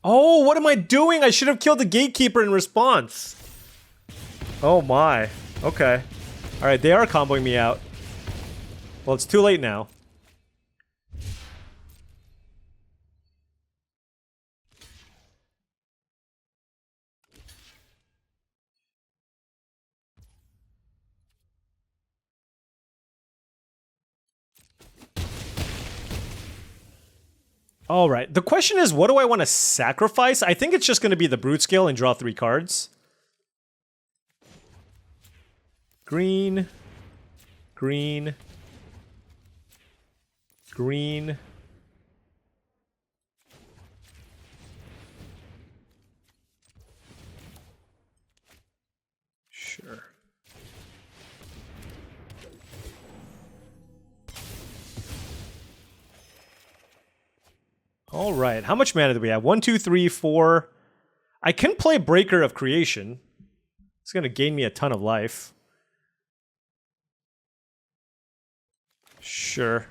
Oh, what am I doing? I should have killed the Gatekeeper in response. Oh my. Okay. Alright, they are comboing me out. Well, it's too late now. All right. The question is, what do I want to sacrifice? I think it's just going to be the Brute Scale and draw 3 cards. Green. Green. Green. Sure. All right, how much mana do we have? 1, 2, 3, 4. I can play Breaker of Creation. It's going to gain me a ton of life. Sure.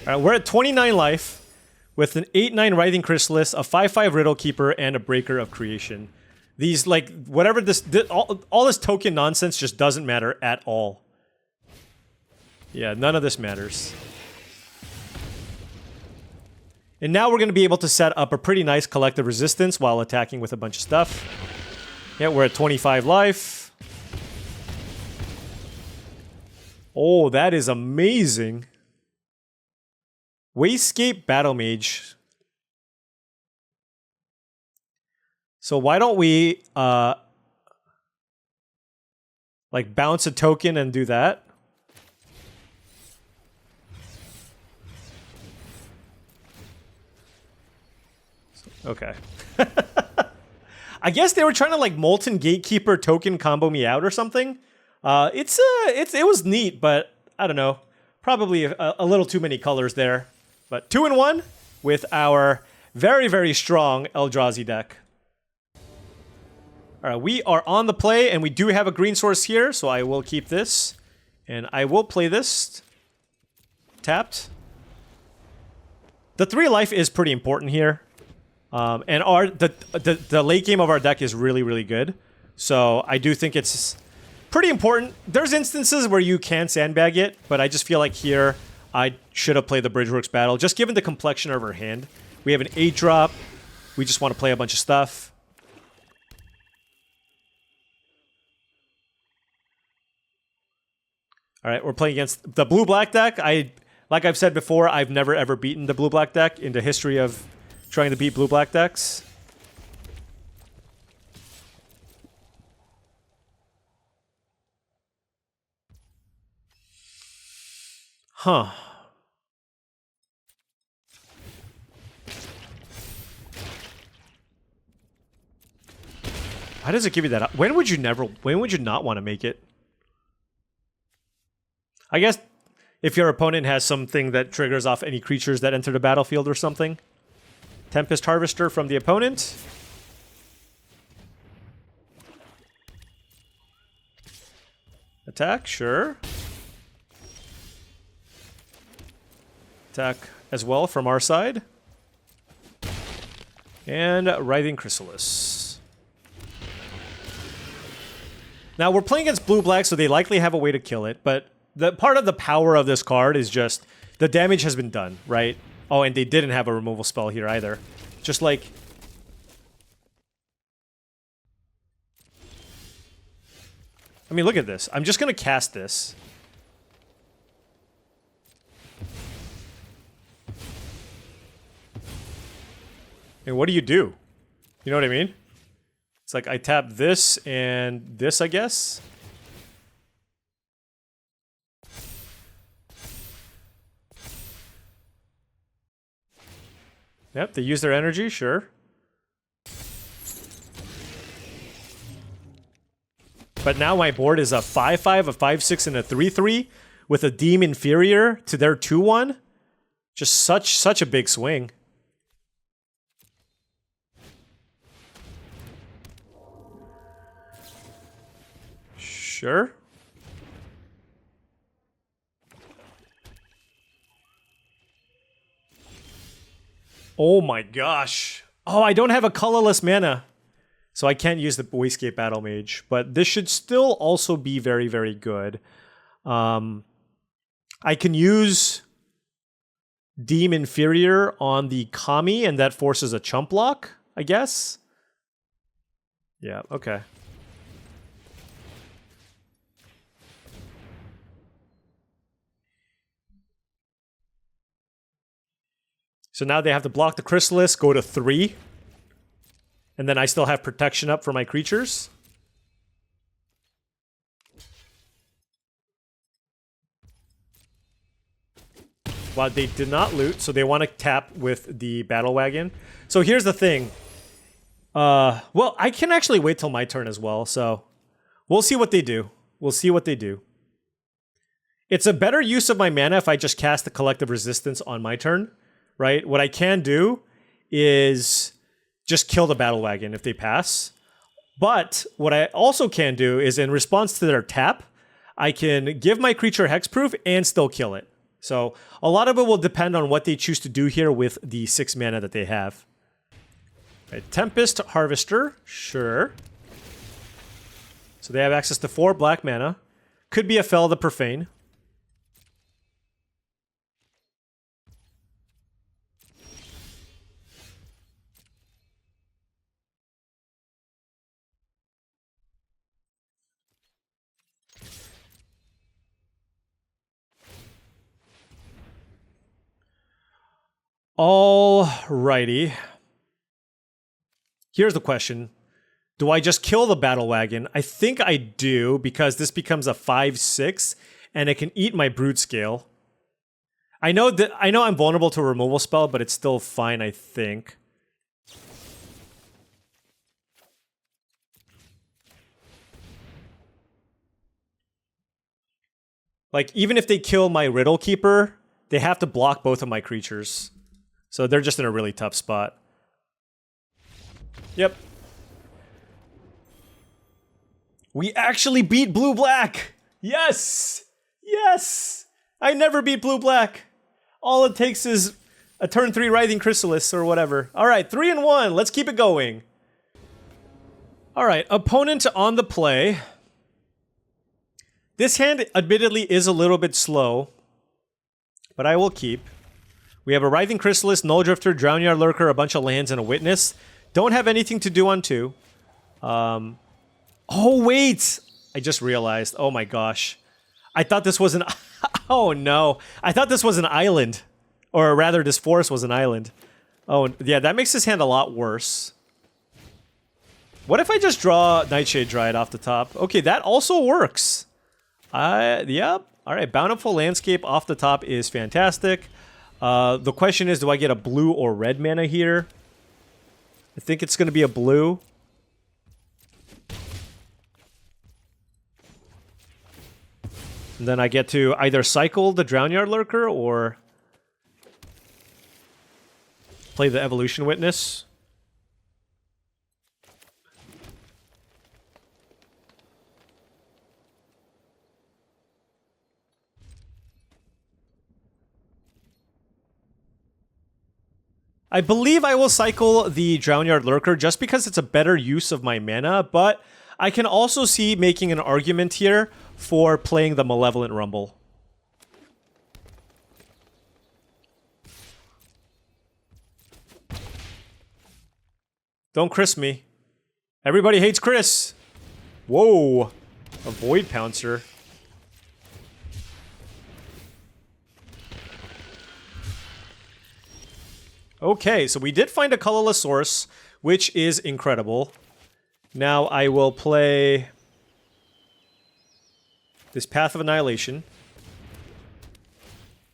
All right, we're at 29 life. With an 8/9 Writhing Chrysalis, a 5/5 Riddle Keeper, and a Breaker of Creation. These, like, whatever this... all this token nonsense just doesn't matter at all. Yeah, none of this matters. And now we're going to be able to set up a pretty nice collective resistance while attacking with a bunch of stuff. Yeah, we're at 25 life. Oh, that is amazing. Wayscape Battle Mage. So why don't we like bounce a token and do that? Okay. I guess they were trying to like Molten Gatekeeper token combo me out or something. It was neat, but I don't know. Probably a little too many colors there. But 2-1 with our very, very strong Eldrazi deck. All right, we are on the play, and we do have a green source here, so I will keep this. And I will play this. Tapped. The 3 life is pretty important here. And the late game of our deck is really, really good. So I do think it's pretty important. There's instances where you can sandbag it, but I just feel like here I should have played the Bridgeworks Battle, just given the complexion of our hand. We have an 8-drop. We just want to play a bunch of stuff. All right, we're playing against the blue-black deck. Like I've said before, I've never ever beaten the blue-black deck in the history of trying to beat blue-black decks. Huh. Why does it give you that? When would you not want to make it? I guess if your opponent has something that triggers off any creatures that enter the battlefield or something. Tempest Harvester from the opponent. Attack, sure. Attack as well from our side. And Writhing Chrysalis. Now, we're playing against blue-black, so they likely have a way to kill it, but the part of the power of this card is just the damage has been done, right? Oh, and they didn't have a removal spell here either. Just like... I mean, look at this. I'm just going to cast this. And what do? You know what I mean? It's like I tap this and this, I guess. Yep, they use their energy, sure. But now my board is a 5-5, a 5-6, and a 3-3 with a Deem inferior to their 2-1. Just such a big swing. Sure. Oh my gosh. Oh, I don't have a colorless mana. So I can't use the Wayscape Battle Mage. But this should still also be very, very good. I can use Deem Inferior on the Kami, and that forces a chump block, I guess. Yeah, okay. So now they have to block the Chrysalis, go to 3. And then I still have protection up for my creatures. Well, they did not loot, so they want to tap with the Battle Wagon. So here's the thing. Well, I can actually wait till my turn as well, so we'll see what they do. We'll see what they do. It's a better use of my mana if I just cast the Collective Resistance on my turn. Right? What I can do is just kill the Battle Wagon if they pass. But what I also can do is in response to their tap, I can give my creature hexproof and still kill it. So a lot of it will depend on what they choose to do here with the 6 mana that they have. Right, Tempest Harvester, sure. So they have access to 4 black mana. Could be a Fel the Profane. Alrighty. Here's the question. Do I just kill the Battle Wagon? I think I do, because this becomes a 5-6, and it can eat my Brood Scale. I know I'm vulnerable to a removal spell, but it's still fine, I think. Like, even if they kill my Riddle Keeper, they have to block both of my creatures. So they're just in a really tough spot. Yep. We actually beat blue-black! Yes! Yes! I never beat blue-black! All it takes is a turn 3 Writhing Chrysalis or whatever. Alright, 3-1, let's keep it going. Alright, opponent on the play. This hand admittedly is a little bit slow, but I will keep. We have a Writhing Chrysalis, Null Drifter, Drownyard Lurker, a bunch of lands, and a Witness. Don't have anything to do on 2. Oh, wait! I just realized. Oh my gosh. I thought this was an... Oh no. I thought this was an island. Or rather, this forest was an island. Oh, yeah, that makes this hand a lot worse. What if I just draw Nightshade Dryad off the top? Okay, that also works. Yep. Alright, Bountiful Landscape off the top is fantastic. The question is, do I get a blue or red mana here? I think it's going to be a blue. And then I get to either cycle the Drownyard Lurker or... Play the Evolution Witness. I believe I will cycle the Drownyard Lurker just because it's a better use of my mana, but I can also see making an argument here for playing the Malevolent Rumble. Don't Chrys me. Everybody hates Chrys. Whoa. A Void Pouncer. Okay, so we did find a colorless source, which is incredible. Now I will play this Path of Annihilation.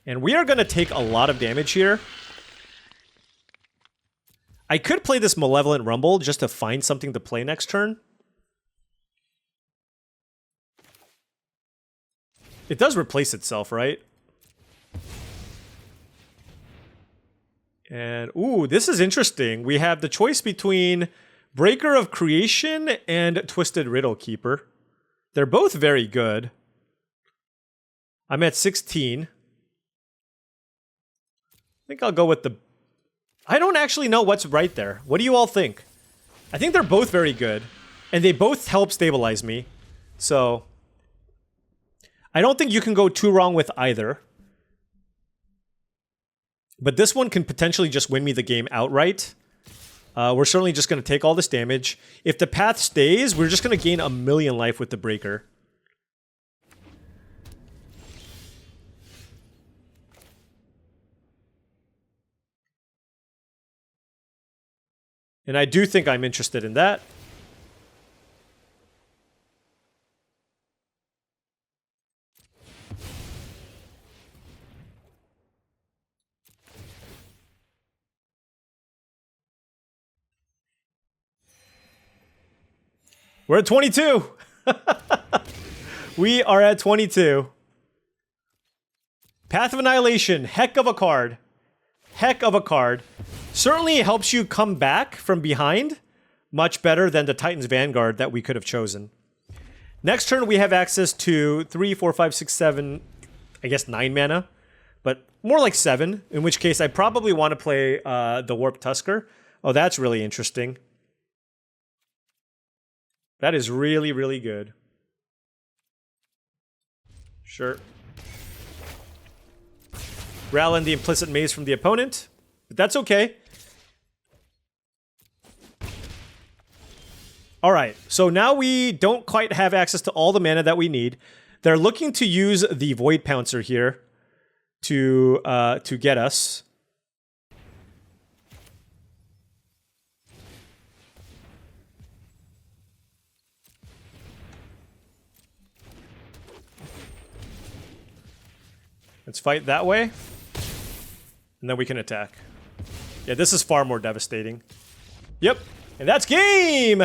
And we are going to take a lot of damage here. I could play this Malevolent Rumble just to find something to play next turn. It does replace itself, right? And, ooh, this is interesting. We have the choice between Breaker of Creation and Twisted Riddle Keeper. They're both very good. I'm at 16. I think I'll go with the... I don't actually know what's right there. What do you all think? I think they're both very good. And they both help stabilize me. So... I don't think you can go too wrong with either. But this one can potentially just win me the game outright. We're certainly just going to take all this damage. If the path stays, we're just going to gain 1,000,000 life with the Breaker. And I do think I'm interested in that. We're at 22. We are at 22. Path of Annihilation. Heck of a card. Heck of a card. Certainly helps you come back from behind. Much better than the Titan's Vanguard that we could have chosen. Next turn we have access to 3, 4, 5, 6, 7, I guess 9 mana. But more like 7. In which case I probably want to play the Warp Tusker. Oh, that's really interesting. That is really, really good. Sure. Rallin the Implicit Maze from the opponent. But that's okay. Alright, so now we don't quite have access to all the mana that we need. They're looking to use the Void Pouncer here to get us. Let's fight that way. And then we can attack. Yeah, this is far more devastating. Yep. And that's game!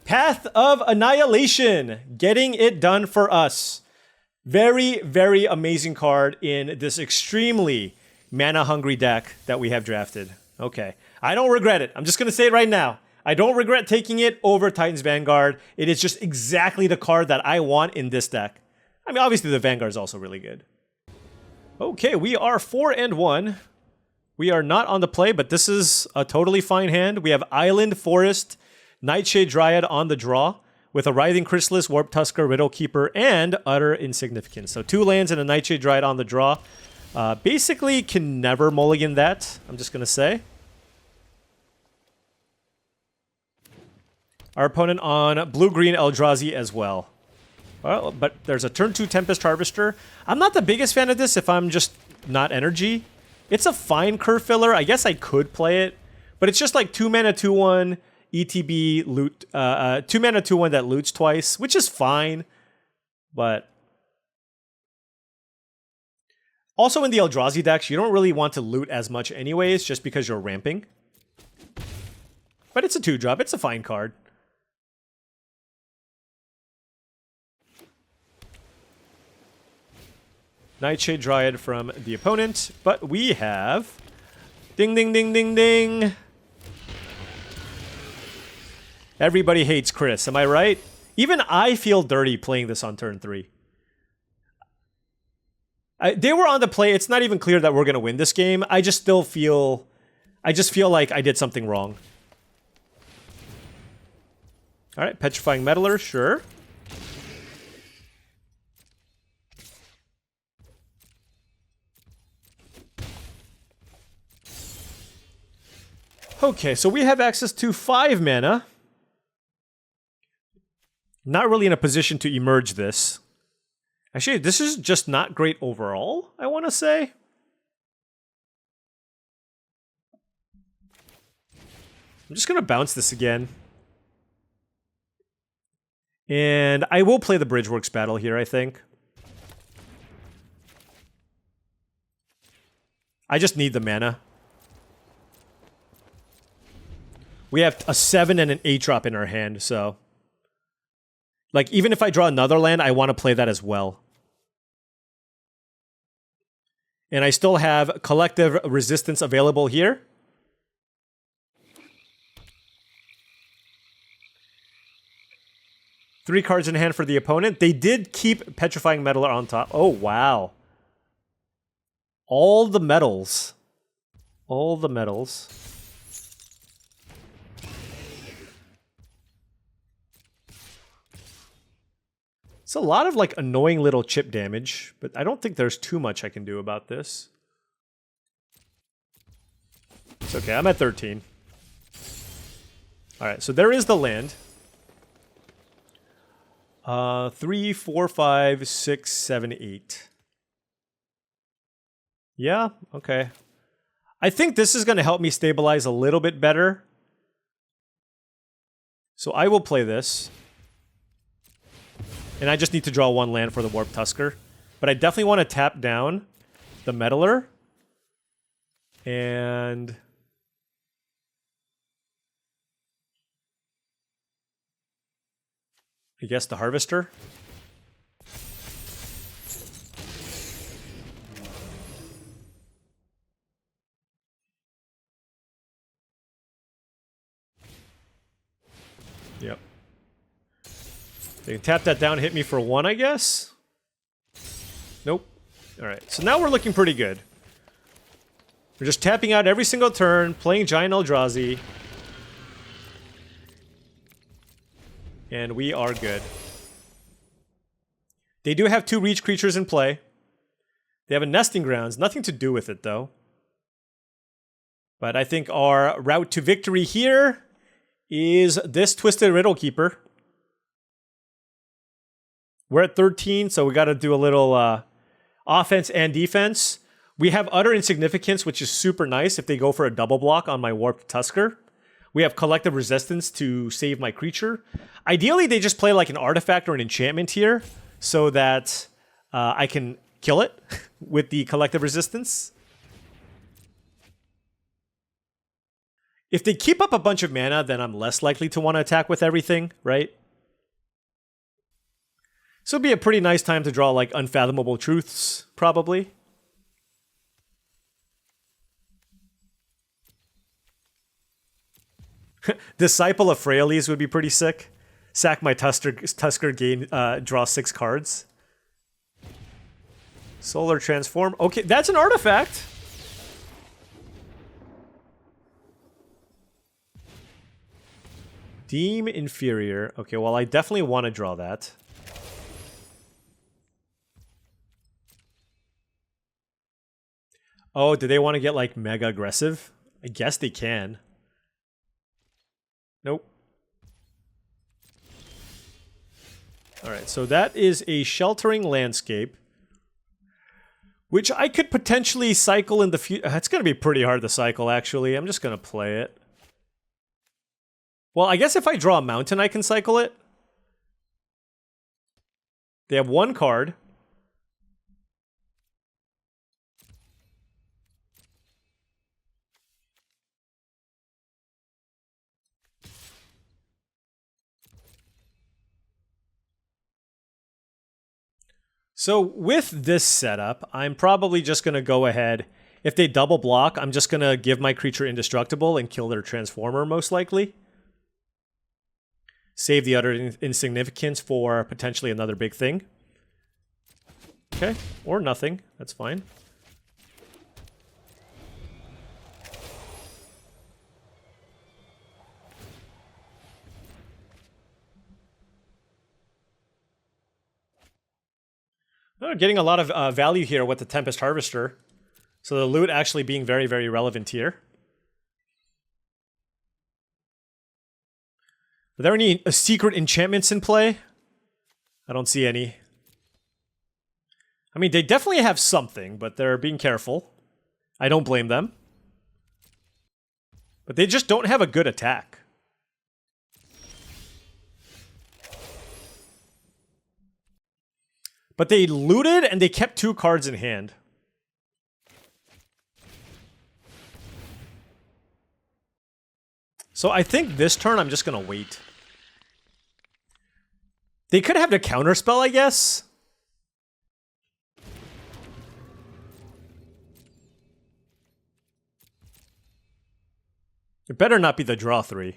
Path of Annihilation. Getting it done for us. Very, very amazing card in this extremely mana-hungry deck that we have drafted. Okay. I don't regret it. I'm just going to say it right now. I don't regret taking it over Titan's Vanguard. It is just exactly the card that I want in this deck. I mean, obviously the Vanguard is also really good. Okay, we are 4-1. We are not on the play, but this is a totally fine hand. We have Island, Forest, Nightshade Dryad on the draw, with a Writhing Chrysalis, Warp Tusker, Riddle Keeper, and Utter Insignificance. So 2 lands and a Nightshade Dryad on the draw. Basically can never mulligan that, I'm just going to say. Our opponent on blue-green Eldrazi as well. Well, but there's a turn 2 Tempest Harvester. I'm not the biggest fan of this if I'm just not energy. It's a fine curve filler. I guess I could play it. But it's just like 2 mana, 2/1, ETB, loot, 2 mana, 2/1 that loots twice, which is fine. But also in the Eldrazi decks, you don't really want to loot as much anyways, just because you're ramping. But it's a 2-drop. It's a fine card. Nightshade Dryad from the opponent, but we have Ding, ding, ding, ding, ding. Everybody hates Chrys, am I right? Even I feel dirty playing this on turn 3. They were on the play. It's not even clear that we're going to win this game. I just feel like I did something wrong. All right, Petrifying Meddler, sure. Okay, so we have access to 5 mana. Not really in a position to emerge this. Actually, this is just not great overall, I want to say. I'm just going to bounce this again. And I will play the Bridgeworks battle here, I think. I just need the mana. We have a 7 and an 8 drop in our hand, so... Like, even if I draw another land, I want to play that as well. And I still have Collective Resistance available here. Three cards in hand for the opponent. They did keep Petrifying Meddler on top. Oh, wow. All the metals. All the metals. It's a lot of, like, annoying little chip damage, but I don't think there's too much I can do about this. It's okay, I'm at 13. Alright, so there is the land. 3, 4, 5, 6, 7, 8. Yeah, okay. I think this is going to help me stabilize a little bit better. So I will play this. And I just need to draw 1 land for the Warp Tusker. But I definitely want to tap down the Meddler. And... I guess the Harvester. Yep. They can tap that down, hit me for 1, I guess? Nope. Alright, so now we're looking pretty good. We're just tapping out every single turn, playing Giant Eldrazi. And we are good. They do have 2 reach creatures in play. They have a Nesting Grounds, nothing to do with it though. But I think our route to victory here is this Twisted Riddle Keeper. We're at 13, so we got to do a little offense and defense. We have Utter Insignificance, which is super nice if they go for a double block on my Warped Tusker. We have Collective Resistance to save my creature. Ideally, they just play like an artifact or an enchantment here so that I can kill it with the Collective Resistance. If they keep up a bunch of mana, then I'm less likely to want to attack with everything, right? So it'd be a pretty nice time to draw like Unfathomable Truths, probably. Disciple of Freyalise would be pretty sick. Sack my Tusker, gain, draw 6 cards. Solar Transform. Okay, that's an artifact. Deem Inferior. Okay, well, I definitely want to draw that. Oh, do they want to get, like, mega aggressive? I guess they can. Nope. Alright, so that is a Sheltering Landscape. Which I could potentially cycle in the future. It's going to be pretty hard to cycle, actually. I'm just going to play it. Well, I guess if I draw a mountain, I can cycle it. They have 1 card. So with this setup, I'm probably just going to go ahead If they double block, I'm just going to give my creature indestructible and kill their transformer, most likely. Save the other insignificance for potentially another big thing. Okay, or nothing. That's fine. Oh, getting a lot of value here with the Tempest Harvester. So the loot actually being very, very relevant here. Are there any secret enchantments in play? I don't see any. I mean, they definitely have something, but they're being careful. I don't blame them. But they just don't have a good attack. But they looted and they kept 2 cards in hand. So I think this turn I'm just going to wait. They could have the counterspell, I guess. It better not be the draw 3.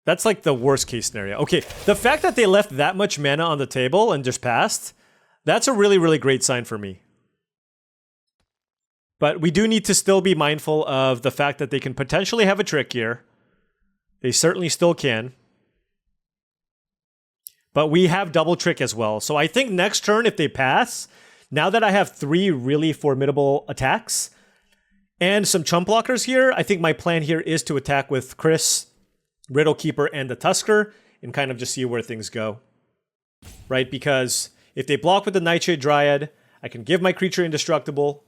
That's like the worst case scenario. Okay, the fact that they left that much mana on the table and just passed, that's a really, really great sign for me. But we do need to still be mindful of the fact that they can potentially have a trick here. They certainly still can. But we have double trick as well. So I think next turn, if they pass, now that I have 3 really formidable attacks and some chump blockers here, I think my plan here is to attack with Chrys, Riddle Keeper, and the Tusker, and kind of just see where things go. Right? Because if they block with the Nightshade Dryad, I can give my creature indestructible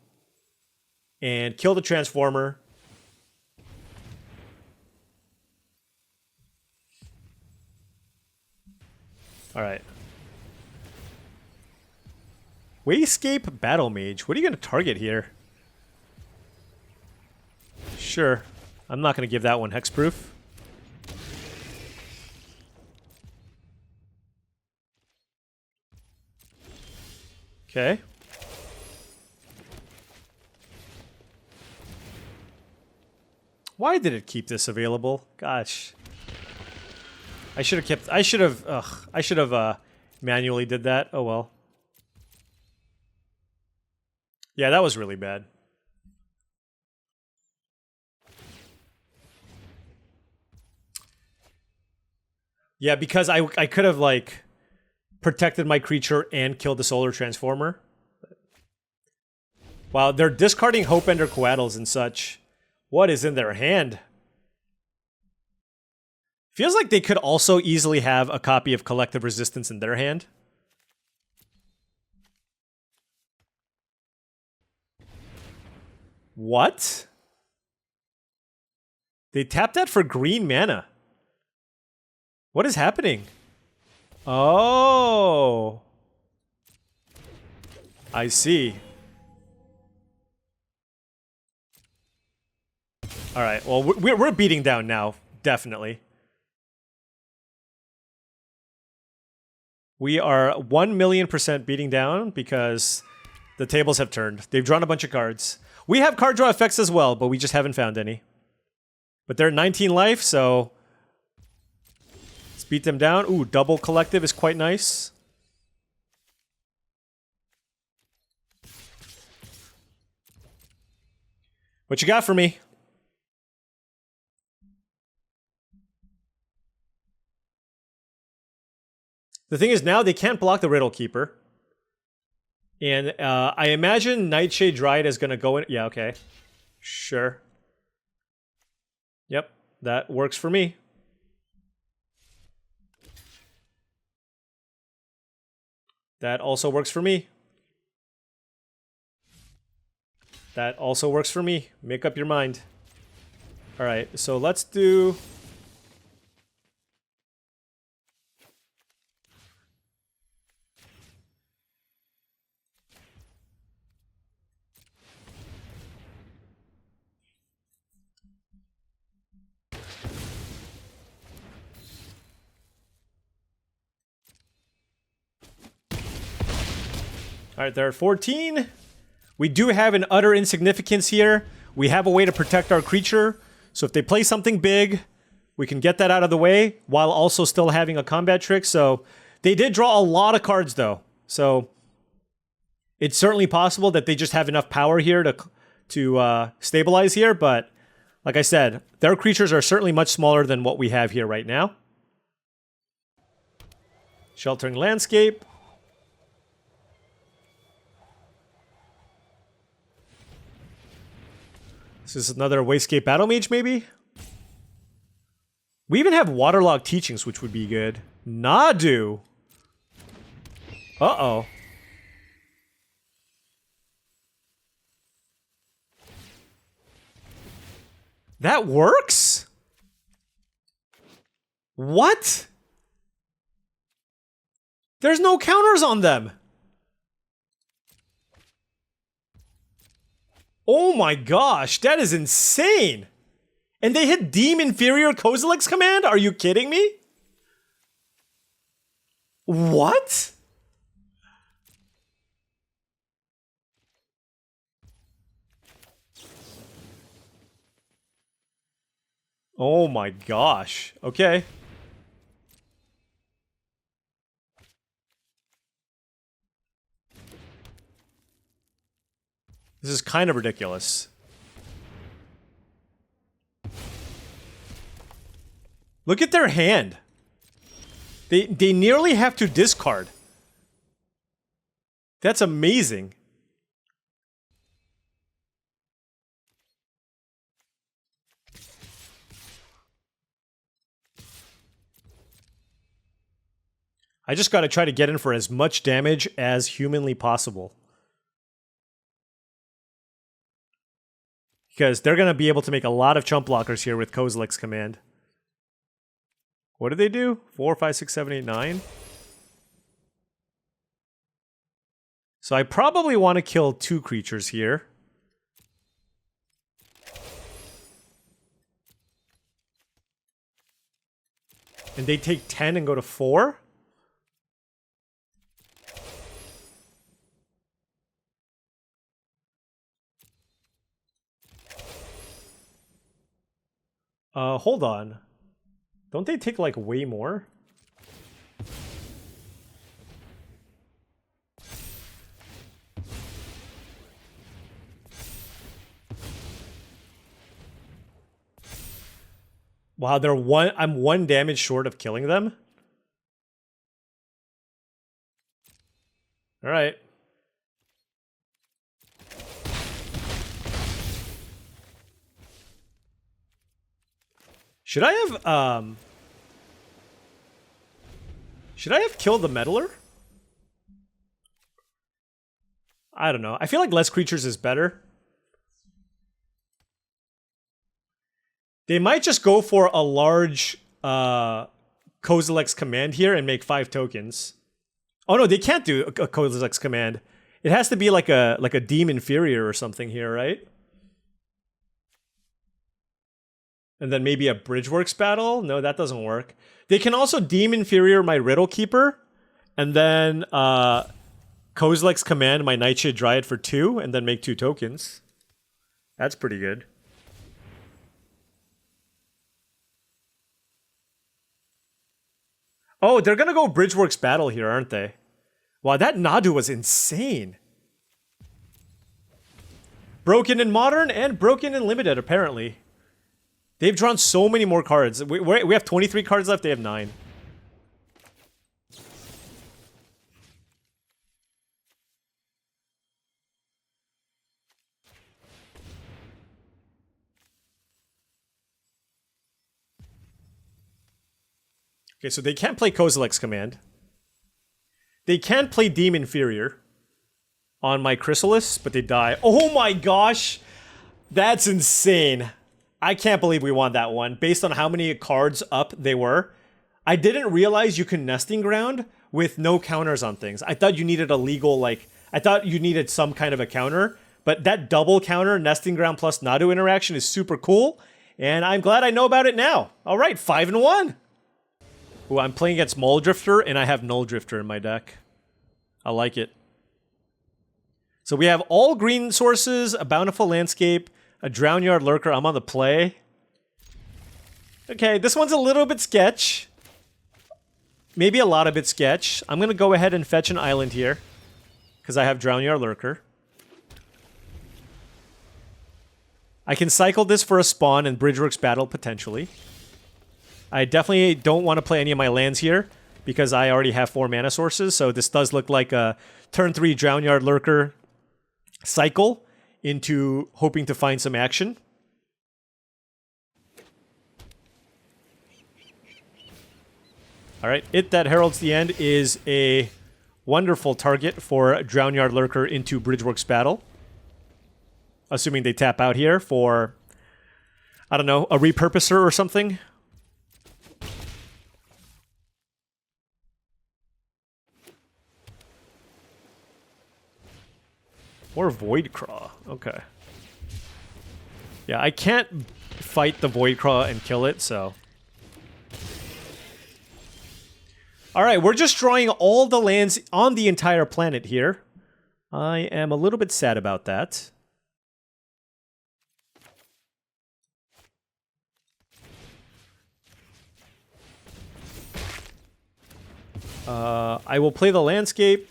and kill the Transformer. Alright. Wayscape Battle Mage. What are you going to target here? Sure. I'm not going to give that one hexproof. Okay. Why did it keep this available? Gosh. I should have manually did that. Oh well. Yeah, that was really bad. Yeah, because I could have like protected my creature and killed the Solar Transformer. Wow, they're discarding Hopeender Coatls and such. What is in their hand? Feels like they could also easily have a copy of Collective Resistance in their hand. What? They tapped that for green mana. What is happening? Oh. I see. Alright, well, we're beating down now. Definitely. We are 1,000,000% beating down because the tables have turned. They've drawn a bunch of cards. We have card draw effects as well, but we just haven't found any. But they're at 19 life, so let's beat them down. Ooh, double collective is quite nice. What you got for me? The thing is, now they can't block the Riddle Keeper. And I imagine Nightshade Dryad is going to go in. Yeah, okay. Sure. Yep, that works for me. That also works for me. That also works for me. Make up your mind. Alright, so let's do... Alright, they're at 14. We do have an utter insignificance here. We have a way to protect our creature. So if they play something big, we can get that out of the way while also still having a combat trick. So they did draw a lot of cards though. So it's certainly possible that they just have enough power here to stabilize here. But like I said, their creatures are certainly much smaller than what we have here right now. Sheltering Landscape. This is another Wastegate Battle Mage, maybe? We even have Waterlogged Teachings, which would be good. Nadu! Uh-oh. That works? What? There's no counters on them! Oh my gosh, that is insane! And they hit Deem Inferior Kozilek's command? Are you kidding me? What? Oh my gosh. Okay. This is kind of ridiculous. Look at their hand. They nearly have to discard. That's amazing. I just gotta try to get in for as much damage as humanly possible. Because they're gonna be able to make a lot of chump blockers here with Kozilek's command. What do they do? 4, 5, 6, 7, 8, 9? So I probably want to kill 2 creatures here. And they take 10 and go to 4? Hold on. Don't they take, like, way more? Wow, I'm 1 damage short of killing them? Alright. Should I have killed the Meddler? I don't know. I feel like less creatures is better. They might just go for a large Kozilek's command here and make 5 tokens. Oh no, they can't do a Kozilek's command. It has to be like a Deem Inferior or something here, right? And then maybe a Bridgeworks battle? No, that doesn't work. They can also Deem Inferior my Riddle Keeper, and then Kozilek's command my Nightshade Dryad for 2, and then make 2 tokens. That's pretty good. Oh, they're gonna go Bridgeworks battle here, aren't they? Wow, that Nadu was insane. Broken in Modern and broken in Limited, apparently. They've drawn so many more cards. We have 23 cards left, they have 9. Okay, so they can't play Kozilek's command. They can play Deem Inferior on my Chrysalis, but they die. Oh my gosh! That's insane. I can't believe we won that one, based on how many cards up they were. I didn't realize you can Nesting Ground with no counters on things. I thought you needed a legal, like, I thought you needed some kind of a counter, but that double counter Nesting Ground plus Nadu interaction is super cool, and I'm glad I know about it now. All right, 5-1. Ooh, I'm playing against Muldrifter, and I have Null Drifter in my deck. I like it. So we have all green sources, a bountiful landscape, a Drownyard Lurker. I'm on the play. Okay, this one's a little bit sketch. Maybe a lot of bit sketch. I'm going to go ahead and fetch an island here. Because I have Drownyard Lurker. I can cycle this for a spawn and Bridgeworks Battle, potentially. I definitely don't want to play any of my lands here. Because I already have 4 mana sources. So this does look like a turn 3 Drownyard Lurker cycle into hoping to find some action. Alright, It That Heralds the End is a wonderful target for Drownyard Lurker into Bridgeworks Battle. Assuming they tap out here for, I don't know, a repurposer or something. Or Voidcraw. Okay. Yeah, I can't fight the Voidcraw and kill it, so... Alright, we're just drawing all the lands on the entire planet here. I am a little bit sad about that. I will play the landscape.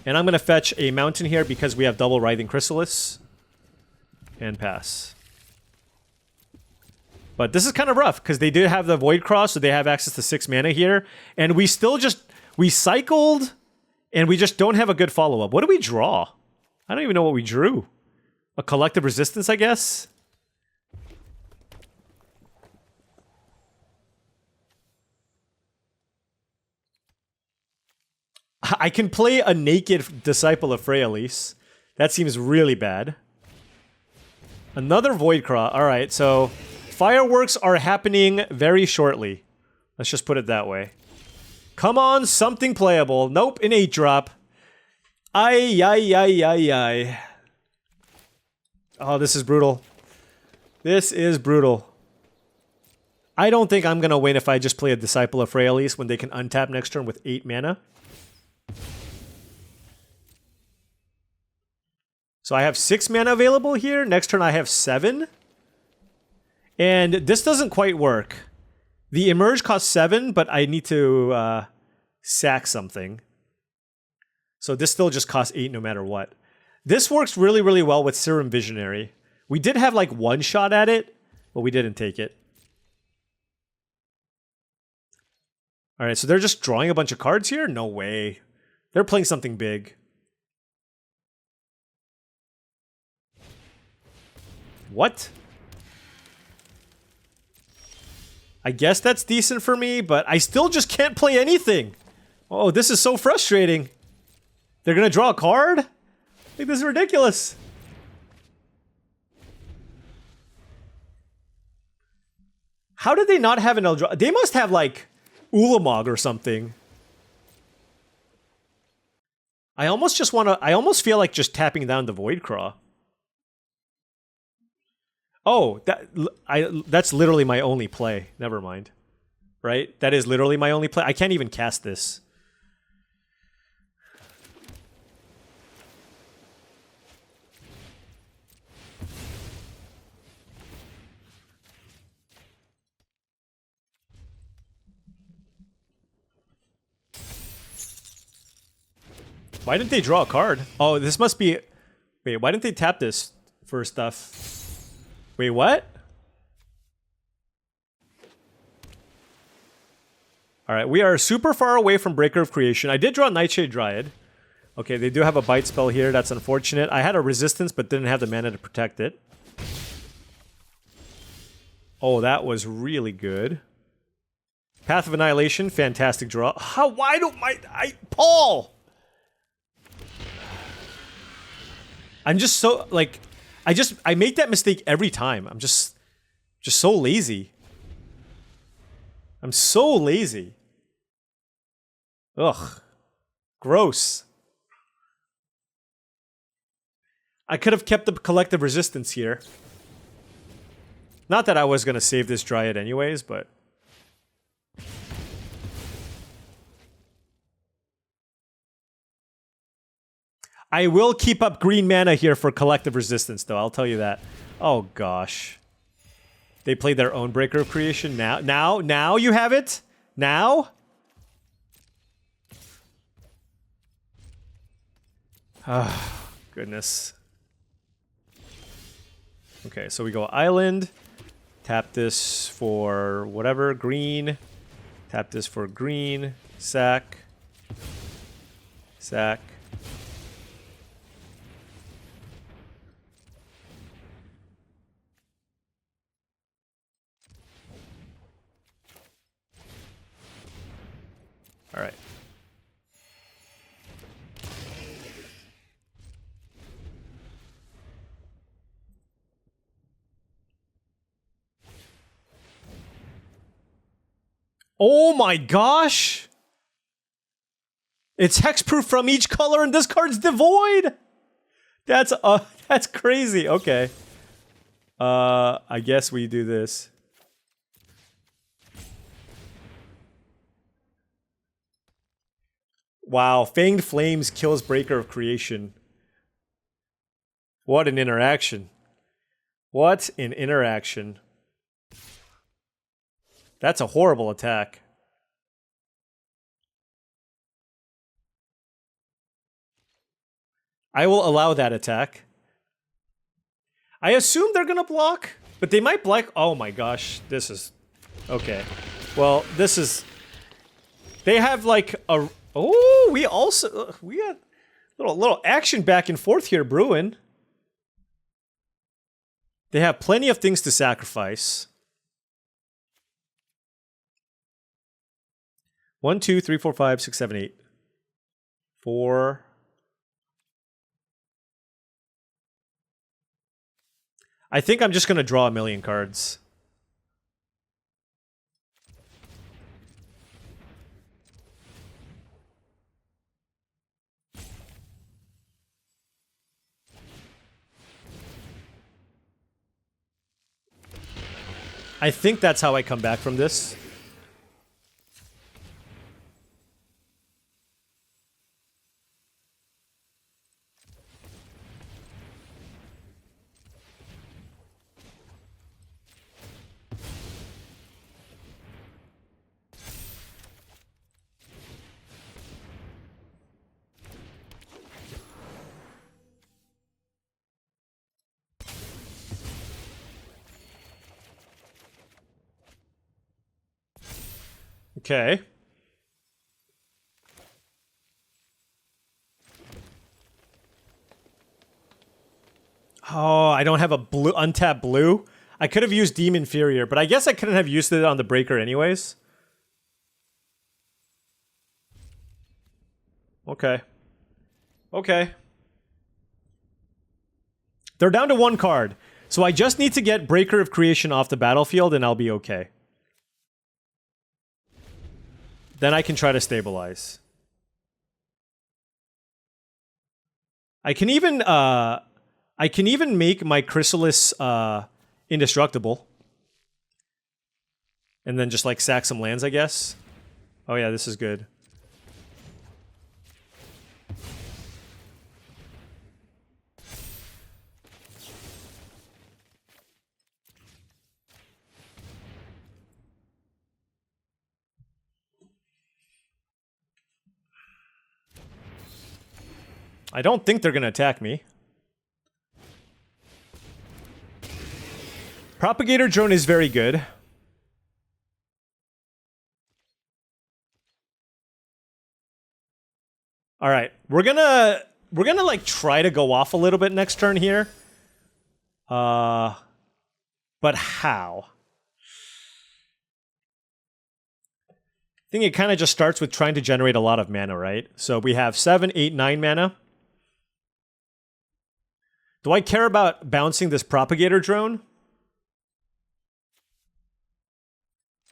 And I'm going to fetch a mountain here because we have double Writhing Chrysalis. And pass. But this is kind of rough, because they did have the Void Cross, so they have access to 6 mana here. And we still just... We cycled, and we just don't have a good follow-up. What do we draw? I don't even know what we drew. A Collective Resistance, I guess? I can play a naked Disciple of Fraelis. That seems really bad. Another Voidcraw. Alright, so... Fireworks are happening very shortly. Let's just put it that way. Come on, something playable. Nope, an 8-drop. Ay, ay, ay, ay, ay. Oh, this is brutal. This is brutal. I don't think I'm gonna win if I just play a Disciple of Fraelis when they can untap next turn with 8 mana. So I have 6 mana available here. Next turn I have 7. And this doesn't quite work. The Emerge costs 7, but I need to sack something. So this still just costs 8 no matter what. This works really, really well with Serum Visionary. We did have like 1 shot at it, but we didn't take it. Alright, so they're just drawing a bunch of cards here? No way. They're playing something big. What? I guess that's decent for me, but I still just can't play anything. Oh, this is so frustrating. They're gonna draw a card? I think this is ridiculous. How did they not have an Eldrazi? They must have, like, Ulamog or something. I almost just wanna... I almost feel like just tapping down the Voidcraw. Oh, that's literally my only play. Never mind. Right? That is literally my only play. I can't even cast this. Why didn't they draw a card? Oh, this must be... Wait, why didn't they tap this for stuff? Wait, what? Alright, we are super far away from Breaker of Creation. I did draw Nightshade Dryad. Okay, they do have a bite spell here. That's unfortunate. I had a resistance, but didn't have the mana to protect it. Oh, that was really good. Path of Annihilation, fantastic draw. How? Why don't Paul! I'm just so, like... I make that mistake every time. I'm just so lazy. I'm so lazy. Ugh. Gross. I could have kept the Collective Resistance here. Not that I was going to save this Dryad anyways, but... I will keep up green mana here for collective resistance, though. I'll tell you that. Oh, gosh. They played their own Breaker of Creation. Now you have it? Now? Oh, goodness. Okay, so we go Island. Tap this for whatever, green. Tap this for green. Sack. Sack. All right. Oh my gosh! It's hexproof from each color and this card's devoid! That's crazy. Okay. I guess we do this. Wow, Fanged Flames kills Breaker of Creation. What an interaction. What an interaction. That's a horrible attack. I will allow that attack. I assume they're gonna block, but they might block. Oh my gosh, this is... Okay. Well, this is... They have like a... Oh, we also... We got little action back and forth here brewing. They have plenty of things to sacrifice. 1, 2, 3, 4, 5, 6, 7, 8. 4. I think I'm just going to draw a million cards. I think that's how I come back from this. Okay. Oh, I don't have a blue untapped blue. I could have used Demon Inferior, but I guess I couldn't have used it on the Breaker anyways. Okay. Okay. They're down to 1 card. So I just need to get Breaker of Creation off the battlefield and I'll be okay. Then I can try to stabilize. I can even make my Chrysalis indestructible. And then just like sack some lands, I guess. Oh yeah, this is good. I don't think they're gonna attack me. Propagator Drone is very good. All right, we're gonna like try to go off a little bit next turn here. But how? I think it kind of just starts with trying to generate a lot of mana, right? So we have 7, 8, 9 mana. Do I care about bouncing this Propagator Drone?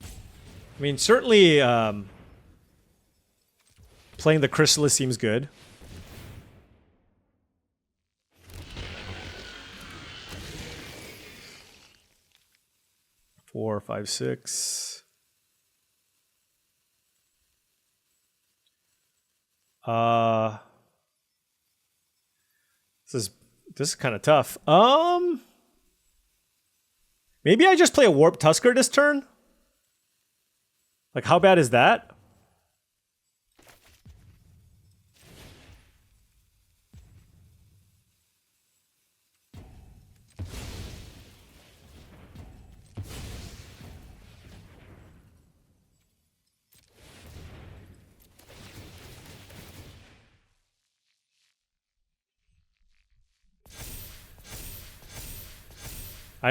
I mean, certainly playing the Chrysalis seems good. Four, 5, 6. This is kind of tough. Maybe I just play a Warp Tusker this turn? Like, how bad is that?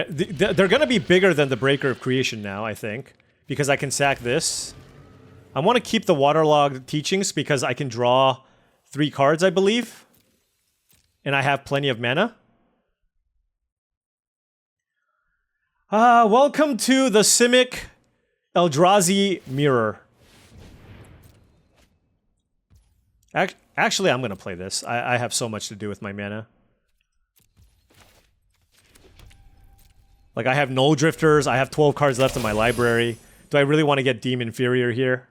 They're going to be bigger than the Breaker of Creation now, I think. Because I can sack this. I want to keep the Waterlogged Teachings because I can draw 3 cards, I believe. And I have plenty of mana. Welcome to the Simic Eldrazi Mirror. Actually, I'm going to play this. I have so much to do with my mana. Like, I have Null Drifters, I have 12 cards left in my library. Do I really want to get Demon Inferior here?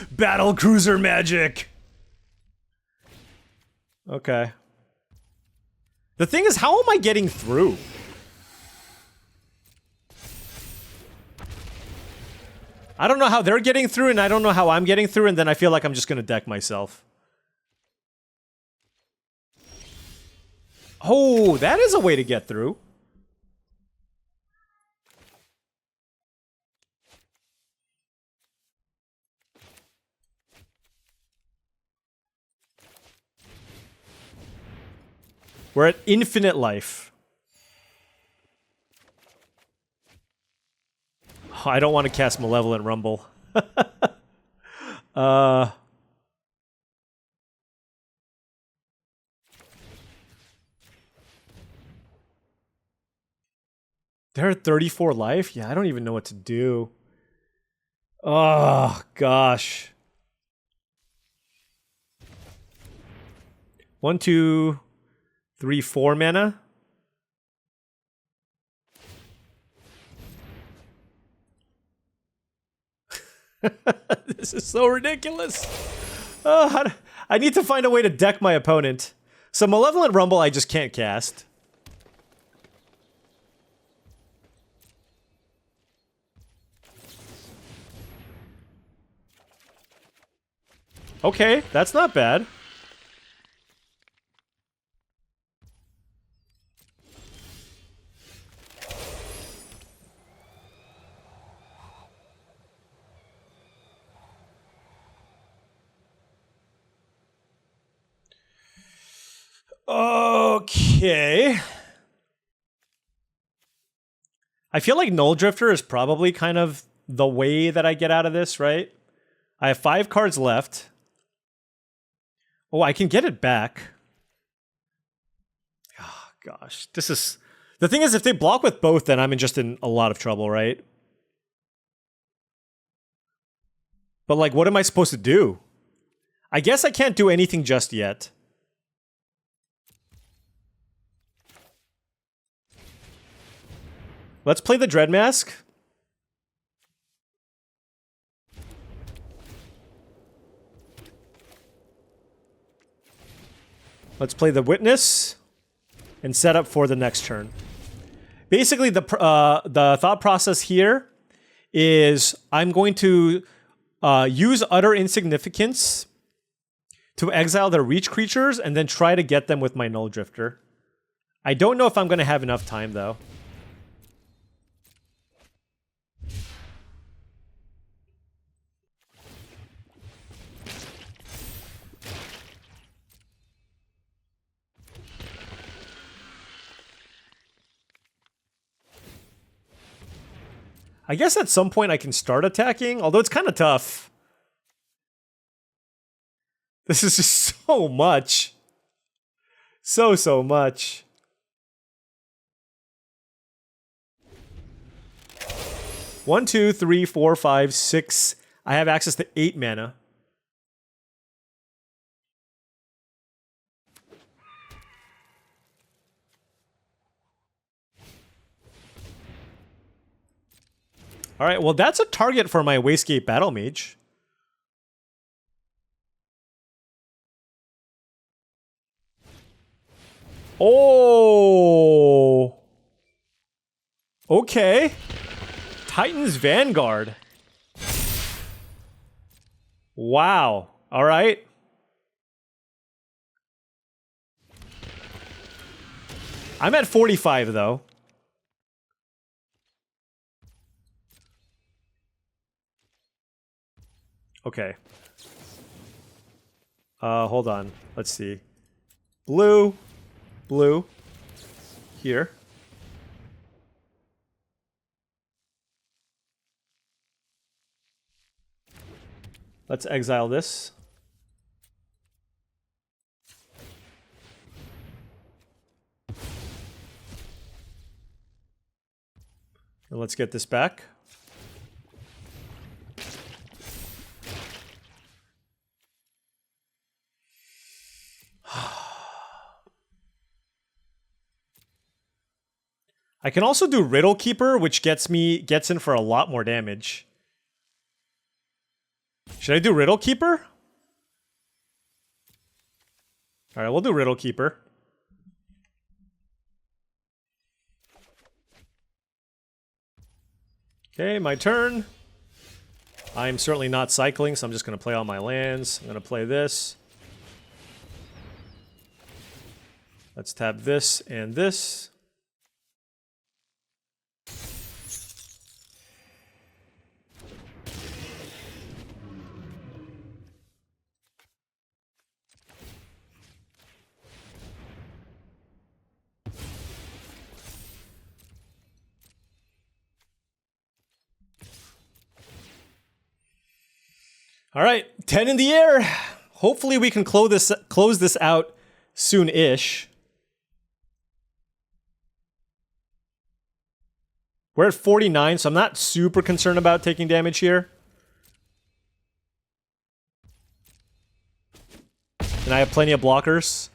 Battle Cruiser Magic! Okay. The thing is, how am I getting through? I don't know how they're getting through, and I don't know how I'm getting through, and then I feel like I'm just gonna deck myself. Oh, that is a way to get through. We're at infinite life. Oh, I don't want to cast Malevolent Rumble. They're at 34 life? Yeah, I don't even know what to do. Oh, gosh. 1, 2, 3, 4 mana. This is so ridiculous. I need to find a way to deck my opponent. So Malevolent Rumble I just can't cast. Okay, that's not bad. Okay. I feel like Null Drifter is probably kind of the way that I get out of this, right? I have 5 cards left. Oh, I can get it back. Oh, gosh. This is... The thing is, if they block with both, then I'm just in a lot of trouble, right? But, like, what am I supposed to do? I guess I can't do anything just yet. Let's play the Dread Mask. Let's play the Witness and set up for the next turn. Basically, the thought process here is I'm going to use Utter Insignificance to exile their reach creatures and then try to get them with my Null Drifter. I don't know if I'm going to have enough time, though. I guess at some point I can start attacking, although it's kind of tough. This is just so much. So much. One, 2, 3, 4, 5, 6. I have access to 8 mana. All right, well, that's a target for my Wastegate Battle Mage. Oh. Okay. Titan's Vanguard. Wow. All right. I'm at 45, though. Okay. Hold on. Let's see. Blue. Blue. Here. Let's exile this. And let's get this back. I can also do Riddle Keeper, which gets in for a lot more damage. Should I do Riddle Keeper? Alright, we'll do Riddle Keeper. Okay, my turn. I'm certainly not cycling, so I'm just going to play all my lands. I'm going to play this. Let's tap this and this. All right, 10 in the air. Hopefully we can close this out soon-ish. We're at 49, so I'm not super concerned about taking damage here. And I have plenty of blockers.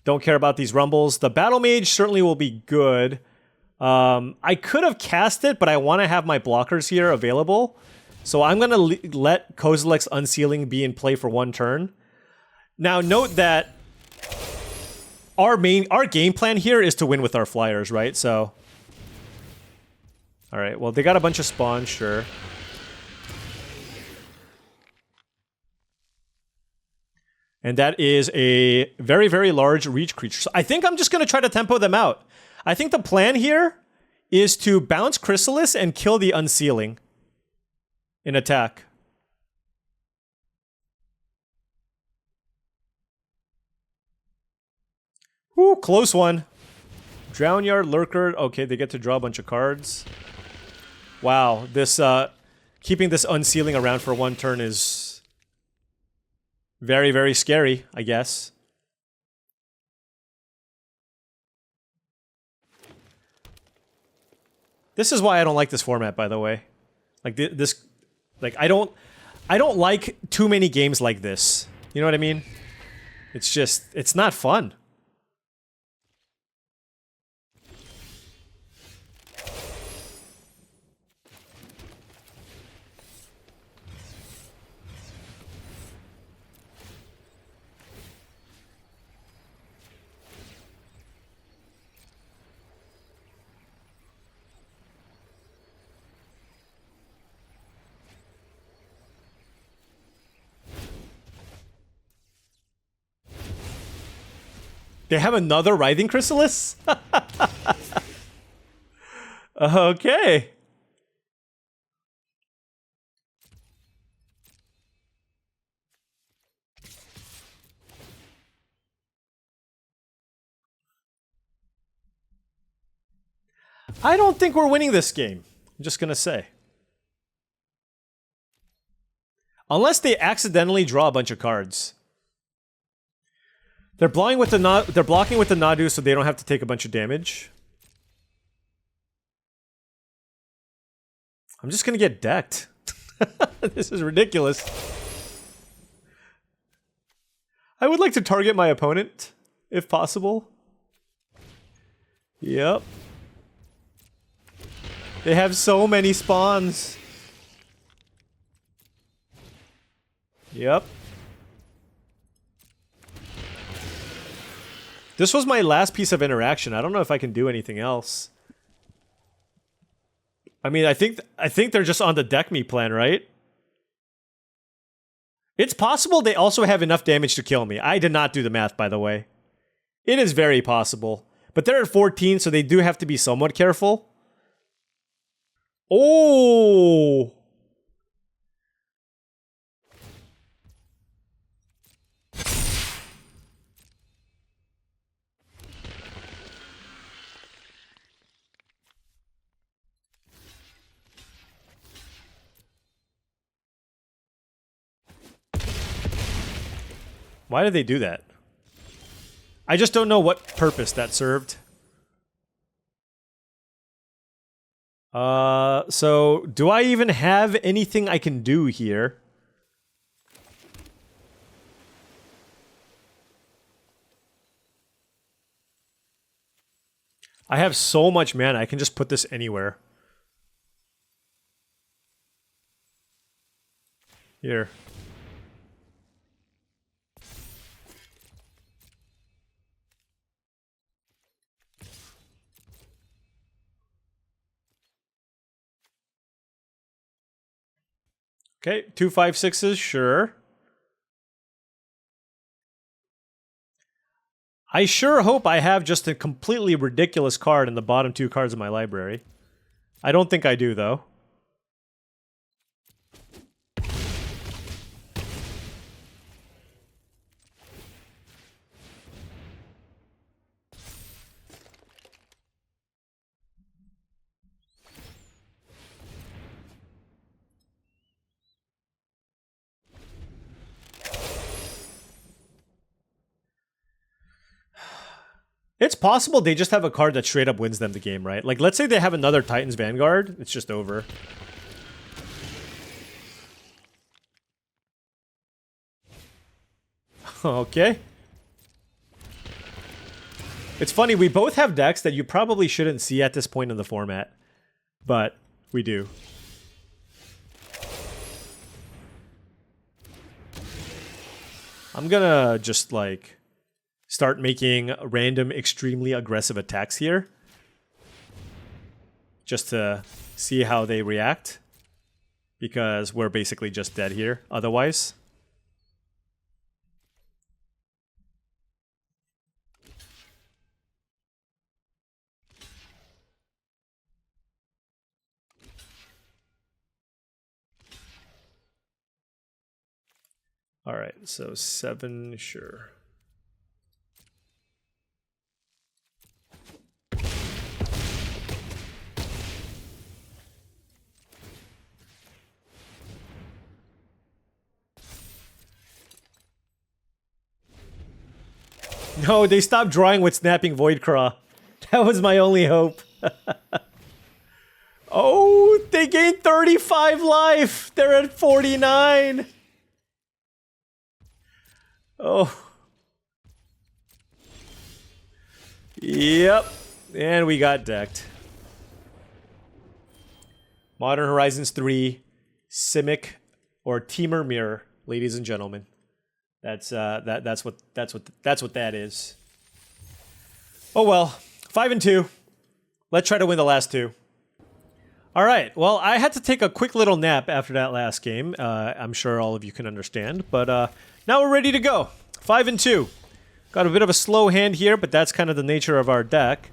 Don't care about these rumbles. The Battle Mage certainly will be good. I could have cast it, but I want to have my blockers here available. So I'm going to let Kozilek's Unsealing be in play for one turn. Now note that our game plan here is to win with our flyers, right? So, all right. Well, they got a bunch of spawns, sure. And that is a very, very large reach creature. So I think I'm just going to try to tempo them out. I think the plan here is to bounce Chrysalis and kill the Unsealing in attack. Ooh, close one. Drownyard, Lurker. Okay, they get to draw a bunch of cards. Wow, this keeping this Unsealing around for one turn is very, very scary, I guess. This is why I don't like this format, by the way. Like this. Like, I don't like too many games like this. You know what I mean? It's just, it's not fun. They have another Writhing Chrysalis? Okay. I don't think we're winning this game. I'm just gonna say. Unless they accidentally draw a bunch of cards. They're blocking with the Nadu so they don't have to take a bunch of damage. I'm just gonna get decked. This is ridiculous. I would like to target my opponent, if possible. Yep. They have so many spawns. Yep. This was my last piece of interaction. I don't know if I can do anything else. I mean, I think they're just on the deck me plan, right? It's possible they also have enough damage to kill me. I did not do the math, by the way. It is very possible. But they're at 14, so they do have to be somewhat careful. Oh! Why did they do that? I just don't know what purpose that served. So do I even have anything I can do here? I have so much mana, I can just put this anywhere. Here. Okay, 2 5/6s, sure. I sure hope I have just a completely ridiculous card in the bottom 2 cards of my library. I don't think I do, though. It's possible they just have a card that straight up wins them the game, right? Like, let's say they have another Titan's Vanguard. It's just over. Okay. It's funny, we both have decks that you probably shouldn't see at this point in the format. But we do. I'm gonna just, like, start making random, extremely aggressive attacks here. Just to see how they react. Because we're basically just dead here, otherwise. Alright, so 7, sure. No, they stopped drawing with Snapping Voidcraw. That was my only hope. Oh, they gained 35 life! They're at 49! Oh. Yep. And we got decked. Modern Horizons 3, Simic, or Temur Mirror, ladies and gentlemen. That's what that is. Oh well, 5-2. Let's try to win the last 2. All right. Well, I had to take a quick little nap after that last game. I'm sure all of you can understand, but now we're ready to go. 5-2. Got a bit of a slow hand here, but that's kind of the nature of our deck.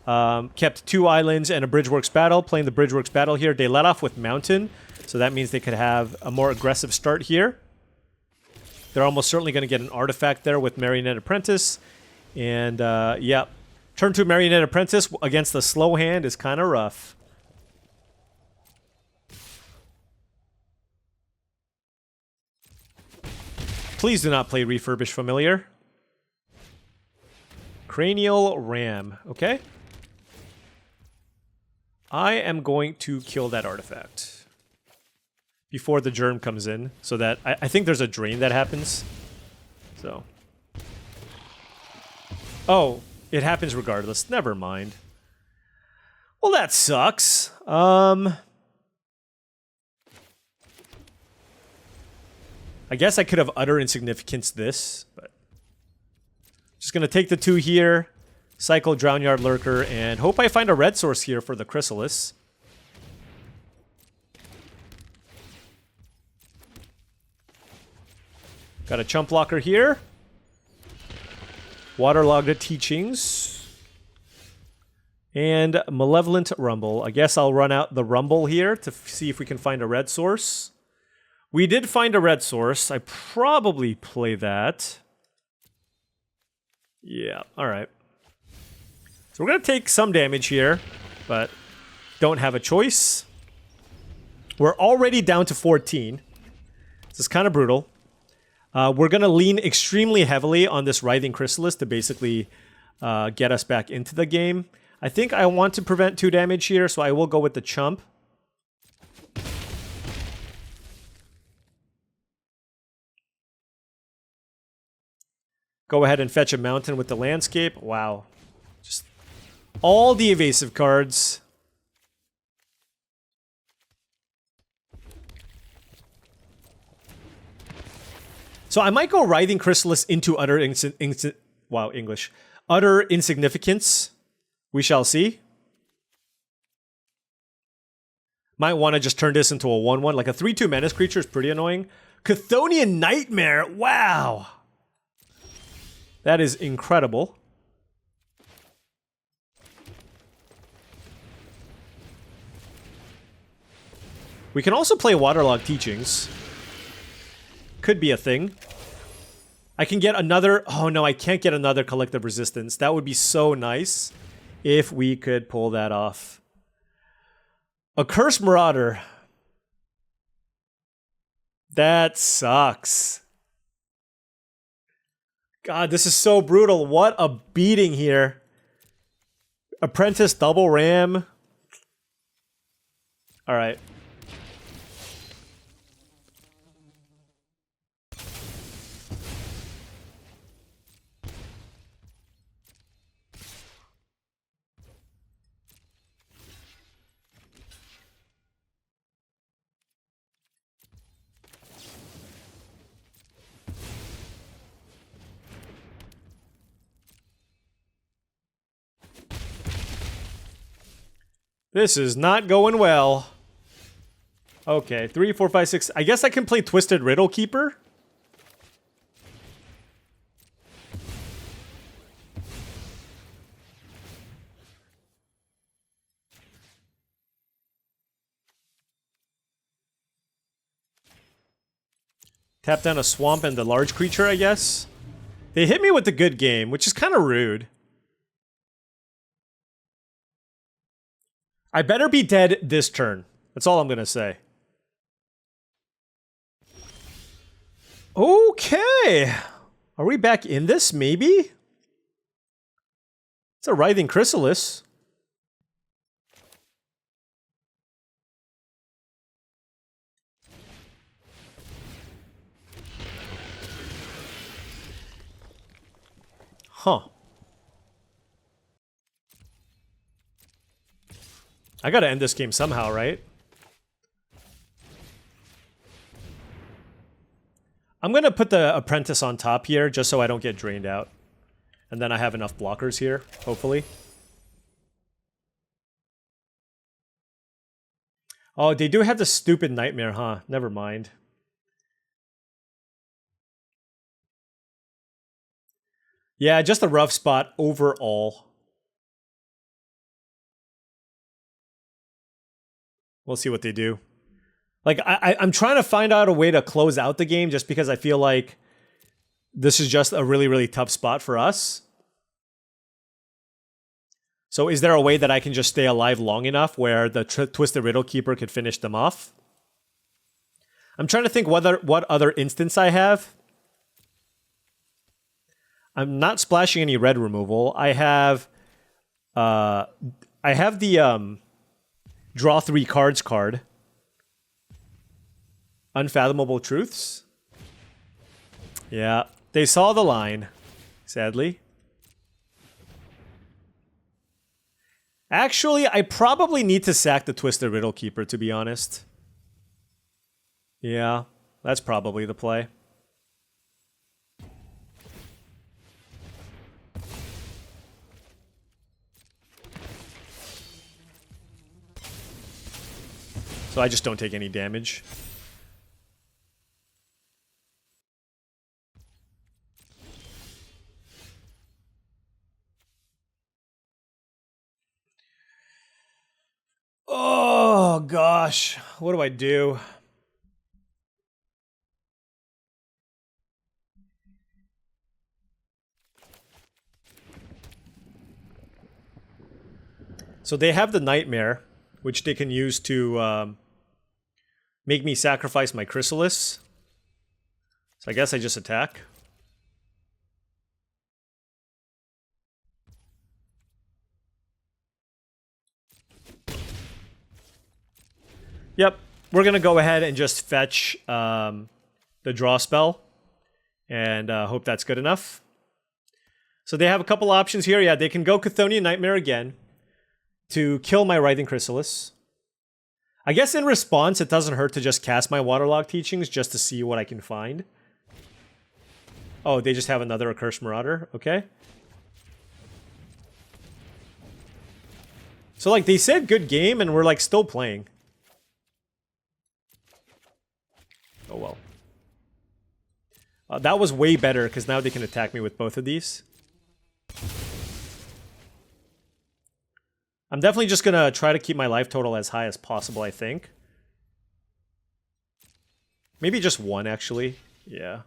Kept 2 islands and a Bridgeworks Battle. Playing the Bridgeworks Battle here. They let off with Mountain, so that means they could have a more aggressive start here. They're almost certainly going to get an artifact there with Marionette Apprentice. And, yeah. Turn 2 Marionette Apprentice against the slow hand is kind of rough. Please do not play Refurbished Familiar. Cranial Ram. Okay. I am going to kill that artifact before the germ comes in, so that I think there's a drain that happens. So. Oh, it happens regardless. Never mind. Well, that sucks. I guess I could have utter insignificance this, but just gonna take the 2 here, cycle Drownyard Lurker, and hope I find a red source here for the Chrysalis. Got a Chump Blocker here. Waterlogged Teachings. And Malevolent Rumble. I guess I'll run out the Rumble here to see if we can find a red source. We did find a red source. I probably play that. Yeah, alright. So we're going to take some damage here, but don't have a choice. We're already down to 14. This is kind of brutal. We're going to lean extremely heavily on this Writhing Chrysalis to basically get us back into the game. I think I want to prevent 2 damage here, so I will go with the Chump. Go ahead and fetch a Mountain with the Landscape. Wow. Just all the evasive cards. So I might go Writhing Chrysalis into utter utter insignificance. We shall see. Might want to just turn this into a 1/1. Like a 3/2 menace creature is pretty annoying. Chthonian Nightmare. Wow. That is incredible. We can also play Waterlogged Teachings. Could be a thing. I can get another... Oh no, I can't get another Collective Resistance. That would be so nice if we could pull that off. A Cursed Marauder. That sucks. God, this is so brutal. What a beating here. Apprentice double ram. Alright. This is not going well. Okay, 3, 4, 5, 6. I guess I can play Twisted Riddle Keeper. Tap down a swamp and the large creature, I guess. They hit me with the good game, which is kind of rude. I better be dead this turn. That's all I'm gonna say. Okay. Are we back in this, maybe? It's a Writhing Chrysalis. Huh. I gotta end this game somehow, right? I'm gonna put the Apprentice on top here, just so I don't get drained out. And then I have enough blockers here, hopefully. Oh, they do have the stupid Nightmare, huh? Never mind. Yeah, just a rough spot overall. We'll see what they do. Like, I'm trying to find out a way to close out the game just because I feel like this is just a really, really tough spot for us. So is there a way that I can just stay alive long enough where the Twisted Riddle Keeper could finish them off? I'm trying to think what other instance I have. I'm not splashing any red removal. I have the Draw 3 cards card. Unfathomable Truths. Yeah, they saw the line, sadly. Actually, I probably need to sack the Twisted Riddle Keeper, to be honest. Yeah, that's probably the play. So I just don't take any damage. Oh, gosh. What do I do? So they have the Nightmare, which they can use to make me sacrifice my Chrysalis. So I guess I just attack. Yep, we're going to go ahead and just fetch the draw spell. And hope that's good enough. So they have a couple options here. Yeah, they can go Chthonian Nightmare again to kill my Writhing Chrysalis. I guess in response, it doesn't hurt to just cast my Waterlogged Teachings just to see what I can find. Oh, they just have another Accursed Marauder. Okay. So, like, they said good game, and we're, like, still playing. Oh, well. That was way better, because now they can attack me with both of these. I'm definitely just going to try to keep my life total as high as possible, I think. Maybe just one, actually. Yeah.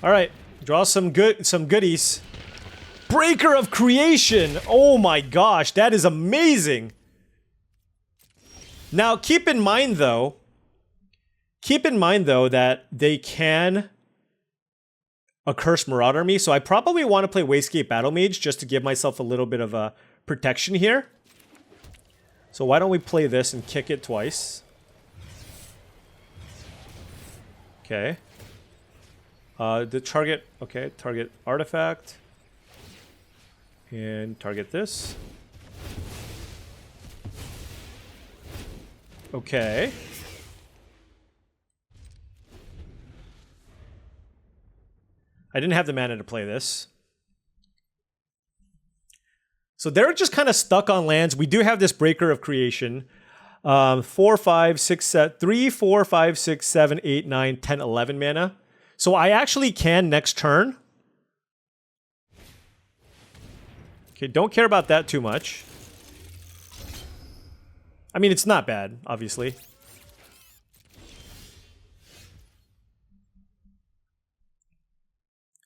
Alright. Draw some goodies. Breaker of Creation! Oh my gosh, that is amazing! Now, keep in mind, though, that they can Accursed Marauder me, so I probably want to play Wastegate Battle Mage just to give myself a little bit of a protection here. So why don't we play this and kick it twice? Okay. The target, okay, target artifact. And target this. Okay. I didn't have the mana to play this. So they're just kind of stuck on lands. We do have this Breaker of Creation. 4, 5, 6, 7, 3, 4, 5, 6, 7, 8, 9, 10, 11 mana. So I actually can next turn. Okay, don't care about that too much. I mean, it's not bad, obviously.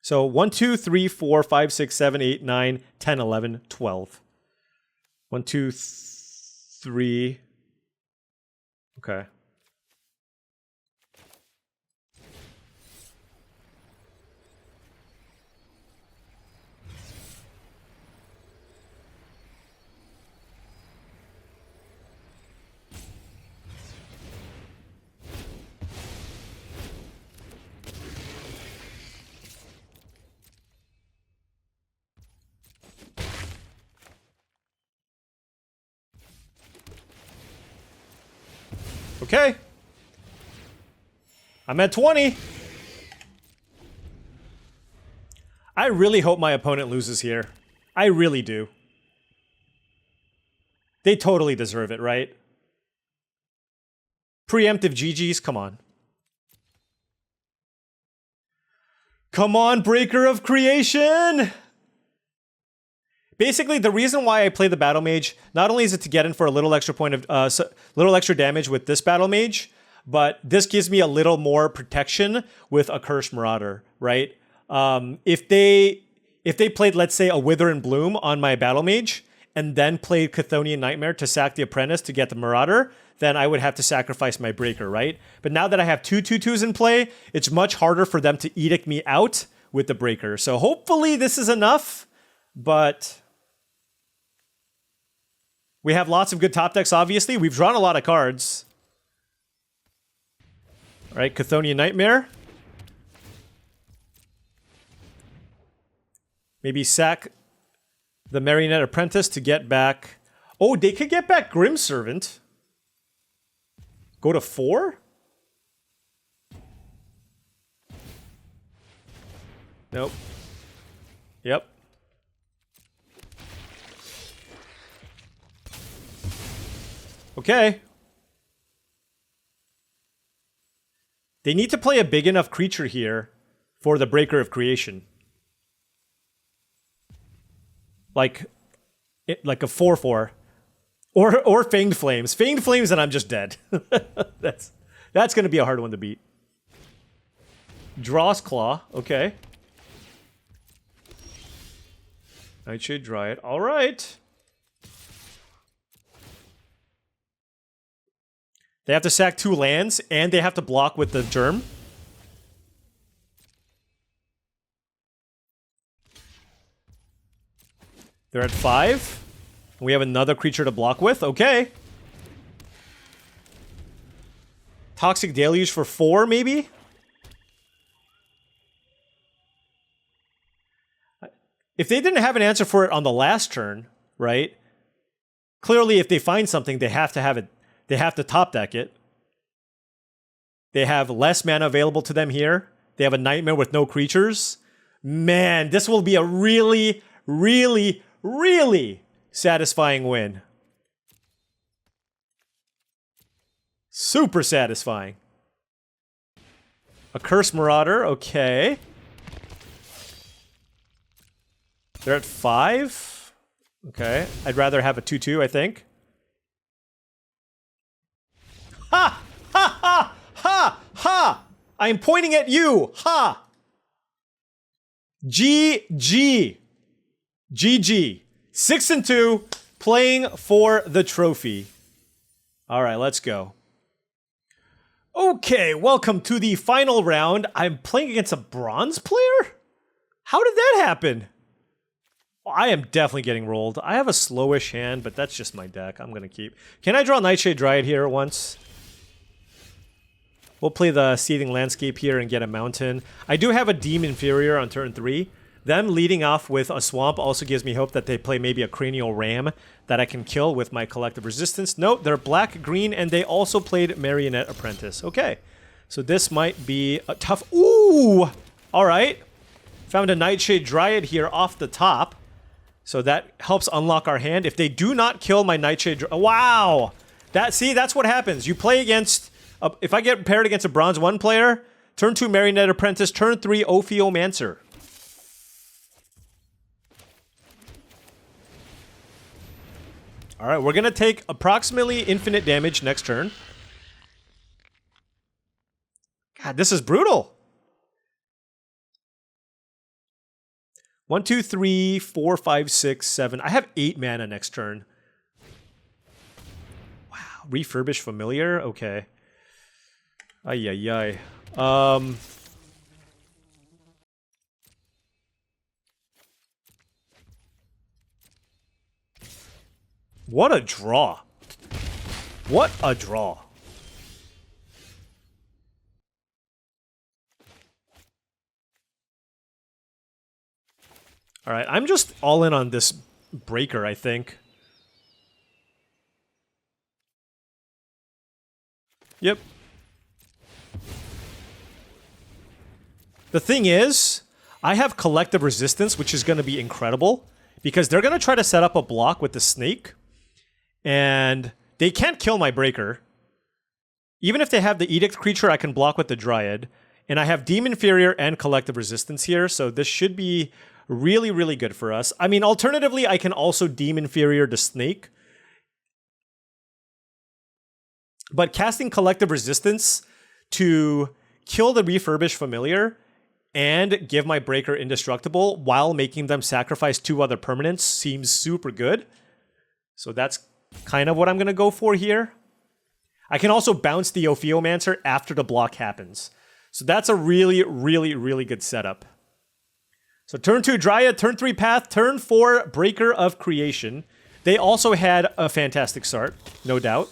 So 1, 2, 3, 4, 5, 6, 7, 8, 9, 10, 11, 12. 1, 2, 3. Okay. Okay. I'm at 20. I really hope my opponent loses here. I really do. They totally deserve it, right? Preemptive GGs, come on. Come on, Breaker of Creation! Basically, the reason why I play the Battle Mage, not only is it to get in for a little extra point of, little extra damage with this Battle Mage, but this gives me a little more protection with Accursed Marauder, right? If they played, let's say, a Wither and Bloom on my Battle Mage, and then played Chthonian Nightmare to sack the Apprentice to get the Marauder, then I would have to sacrifice my Breaker, right? But now that I have 2 2/2s in play, it's much harder for them to edict me out with the Breaker. So hopefully this is enough, but we have lots of good top decks, obviously. We've drawn a lot of cards. All right, Chthonian Nightmare. Maybe sack the Marionette Apprentice to get back... Oh, they could get back Grim Servant. Go to 4? Nope. Yep. Okay. They need to play a big enough creature here for the Breaker of Creation. Like a 4/4. Or Fanged Flames. Fanged Flames and I'm just dead. That's gonna be a hard one to beat. Draw's Claw, okay. Nightshade Dryad, alright. They have to sack 2 lands, and they have to block with the Germ. They're at 5. We have another creature to block with, okay. Toxic Deluge for 4, maybe? If they didn't have an answer for it on the last turn, right? Clearly, if they find something, they have to have it. They have to top deck it. They have less mana available to them here. They have a Nightmare with no creatures. Man, this will be a really, really, really satisfying win. Super satisfying. A Curse Marauder, okay. They're at 5. Okay. I'd rather have a 2/2, I think. Ha! Ha ha! Ha! Ha! I am pointing at you! Ha! GG. GG. 6-2, playing for the trophy. Alright, let's go. Okay, welcome to the final round. I'm playing against a bronze player? How did that happen? I am definitely getting rolled. I have a slowish hand, but that's just my deck. I'm gonna keep... Can I draw Nightshade Dryad here once? We'll play the Seething Landscape here and get a mountain. I do have a Deem Inferior on turn 3. Them leading off with a Swamp also gives me hope that they play maybe a Cranial Ram that I can kill with my Collective Resistance. Nope, they're black-green, and they also played Marionette Apprentice. Okay, so this might be a tough... Ooh! Alright. Found a Nightshade Dryad here off the top. So that helps unlock our hand. If they do not kill my Nightshade... Wow! See, that's what happens. You play against... if I get paired against a Bronze 1 player, turn 2 Marionette Apprentice, turn 3 Haumphmtg. Alright, we're gonna take approximately infinite damage next turn. God, this is brutal! 1, 2, 3, 4, 5, 6, 7. I have 8 mana next turn. Wow. Refurbish Familiar? Okay. Ay, ay, ay. What a draw. What a draw. Alright, I'm just all in on this Breaker, I think. Yep. The thing is, I have Collective Resistance, which is going to be incredible, because they're going to try to set up a block with the Snake, and they can't kill my Breaker. Even if they have the Edict creature, I can block with the Dryad, and I have Demon Inferior and Collective Resistance here, so this should be really, really good for us. I mean, alternatively, I can also Demon Inferior to Snake. But casting Collective Resistance to kill the Refurbished Familiar and give my Breaker indestructible while making them sacrifice 2 other permanents seems super good. So that's kind of what I'm going to go for here. I can also bounce the Haumphmtg after the block happens. So that's a really, really, really good setup. So turn 2 Dryad, turn 3 Path, turn 4 Breaker of Creation. They also had a fantastic start, no doubt.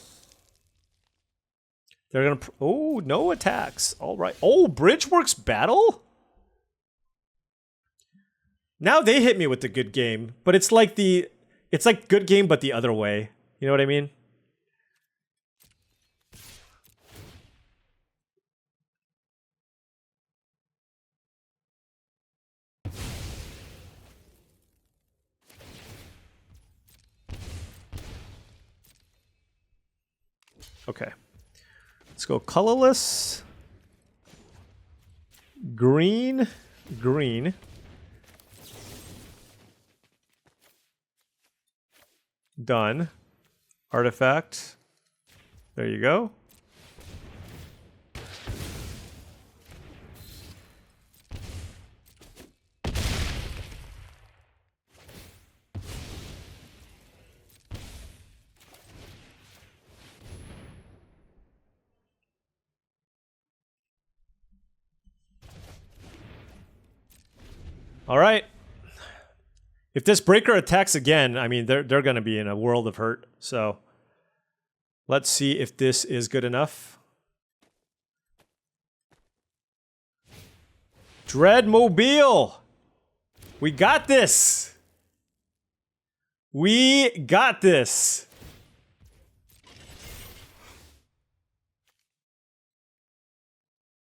They're gonna... Oh, no attacks. All right. Oh, Bridgeworks Battle? Now they hit me with the good game, but it's like good game, but the other way. You know what I mean? Okay. Let's go colorless. Green. Green. Done. Artifact. There you go. All right. If this breaker attacks again, I mean, they're going to be in a world of hurt. So let's see if this is good enough. Dreadmobile. We got this. We got this.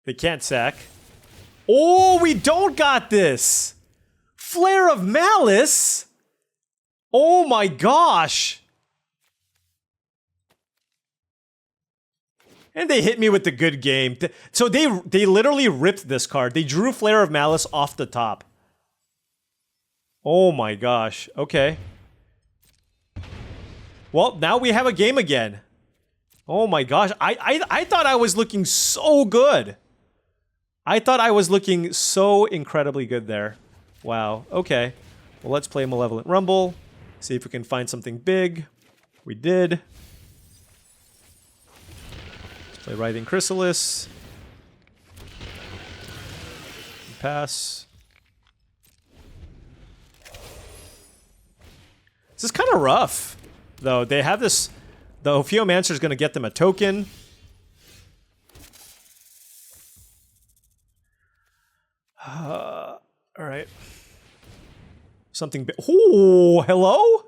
They can't sack. Oh, we don't got this. Flare of Malice? Oh my gosh. And they hit me with the good game. So they literally ripped this card. They drew Flare of Malice off the top. Oh my gosh. Okay. Well, now we have a game again. Oh my gosh. I thought I was looking so good. I thought I was looking so incredibly good there. Wow, okay. Well, let's play Malevolent Rumble. See if we can find something big. We did. Let's play Writhing Chrysalis. Pass. This is kind of rough, though. They have this... The Ophiomancer is going to get them a token. All right. Something big. Oh, hello?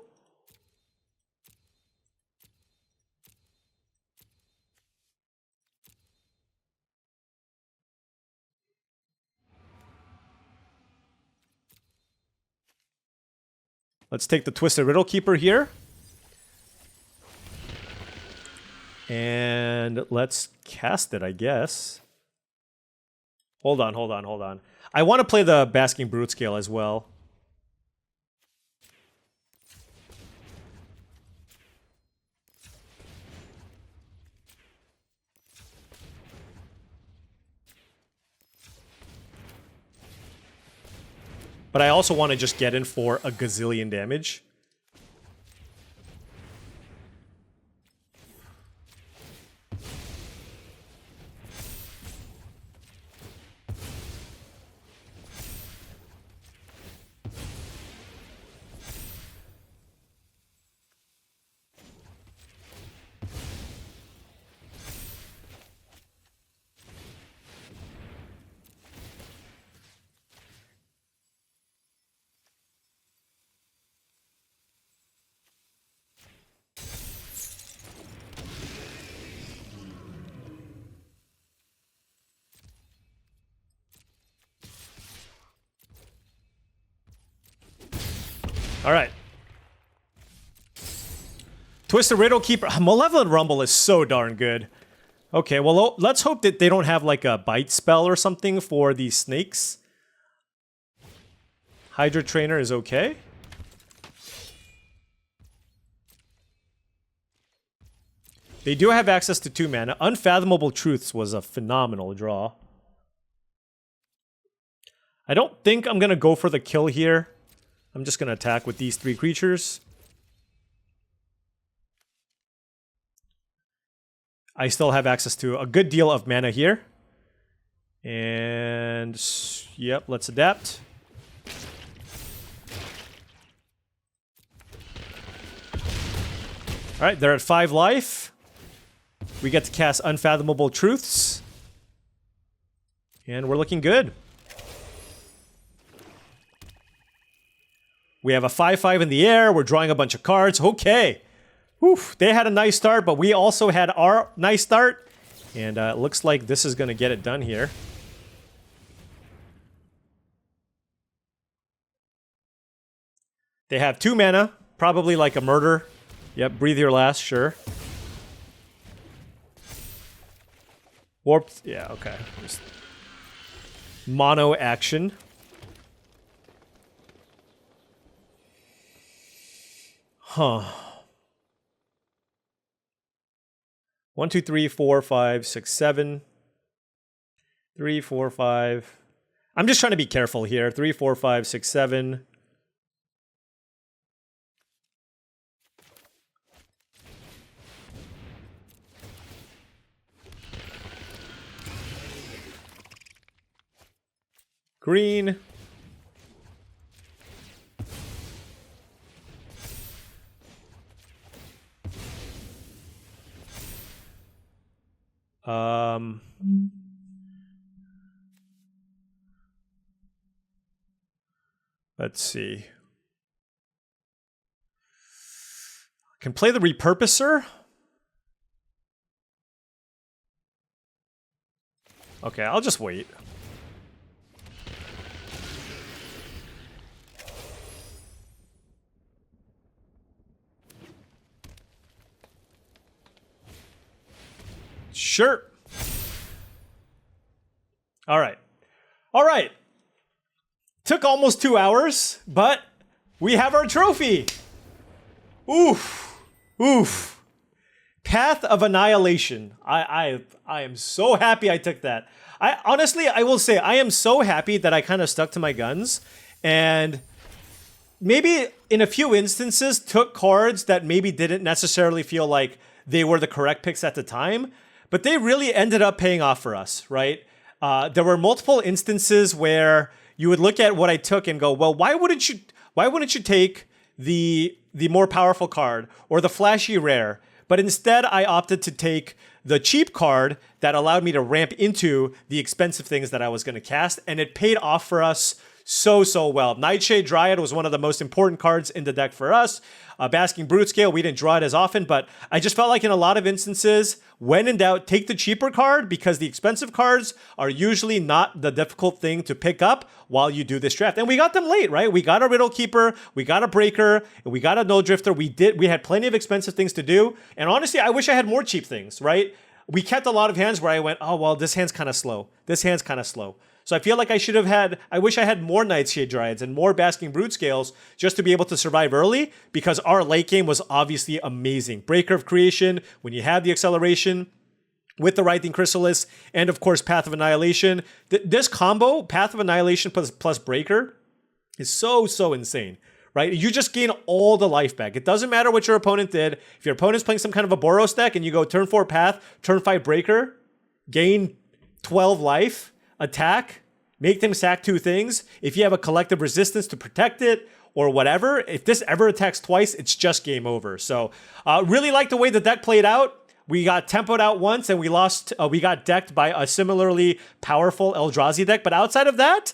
Let's take the Twisted Riddle Keeper here. And let's cast it, I guess. Hold on, hold on, hold on. I want to play the Basking Brute Scale as well. But I also want to just get in for a gazillion damage. All right. Twisted Riddle Keeper. Malevolent Rumble is so darn good. Okay, well, let's hope that they don't have like a bite spell or something for these snakes. Hydra Trainer is okay. They do have access to 2 mana. Unfathomable Truths was a phenomenal draw. I don't think I'm going to go for the kill here. I'm just going to attack with these 3 creatures. I still have access to a good deal of mana here. And, yep, let's adapt. Alright, they're at 5 life. We get to cast Unfathomable Truths. And we're looking good. We have a 5/5 in the air. We're drawing a bunch of cards. Okay. Oof. They had a nice start, but we also had our nice start. And it looks like this is going to get it done here. They have 2 mana. Probably like a murder. Yep, breathe your last, sure. Warped. Yeah, okay. Just mono action. Huh. 1, 2, 3, 4, 5, 6, 7. 3, 4, 5. I'm just trying to be careful here. 3, 4, 5, 6, 7. Green. Let's see. Can play the repurposer. Okay, I'll just wait. Sure. All right. All right. Took almost 2 hours, but we have our trophy. Oof. Oof. Path of Annihilation. I am so happy I took that. Honestly, I will say I am so happy that I kind of stuck to my guns and maybe in a few instances took cards that maybe didn't necessarily feel like they were the correct picks at the time. But they really ended up paying off for us, right? There were multiple instances where you would look at what I took and go, well, why wouldn't you take the more powerful card or the flashy rare? But instead, I opted to take the cheap card that allowed me to ramp into the expensive things that I was going to cast, and it paid off for us so well. Nightshade Dryad was one of the most important cards in the deck for us. Basking Brutescale, we didn't draw it as often, but I just felt like in a lot of instances, when in doubt, take the cheaper card because the expensive cards are usually not the difficult thing to pick up while you do this draft. And we got them late, right? We got a Riddle Keeper, we got a Breaker, and we got a Null Drifter. We had plenty of expensive things to do. And honestly, I wish I had more cheap things, right? We kept a lot of hands where I went, oh, well, this hand's kind of slow. This hand's kind of slow. So I feel like I wish I had more Nightshade Dryads and more Basking Brutescales just to be able to survive early because our late game was obviously amazing. Breaker of Creation, when you have the acceleration with the Writhing Chrysalis, and of course Path of Annihilation. This combo, Path of Annihilation plus Breaker, is so insane, right? You just gain all the life back. It doesn't matter what your opponent did. If your opponent's playing some kind of a Boros deck and you go turn 4 Path, turn 5 Breaker, gain 12 life, attack, make them sack 2 things. If you have a collective resistance to protect it or whatever, if this ever attacks twice, it's just game over. So really like the way the deck played out. We got tempoed out once and we got decked by a similarly powerful Eldrazi deck. But outside of that,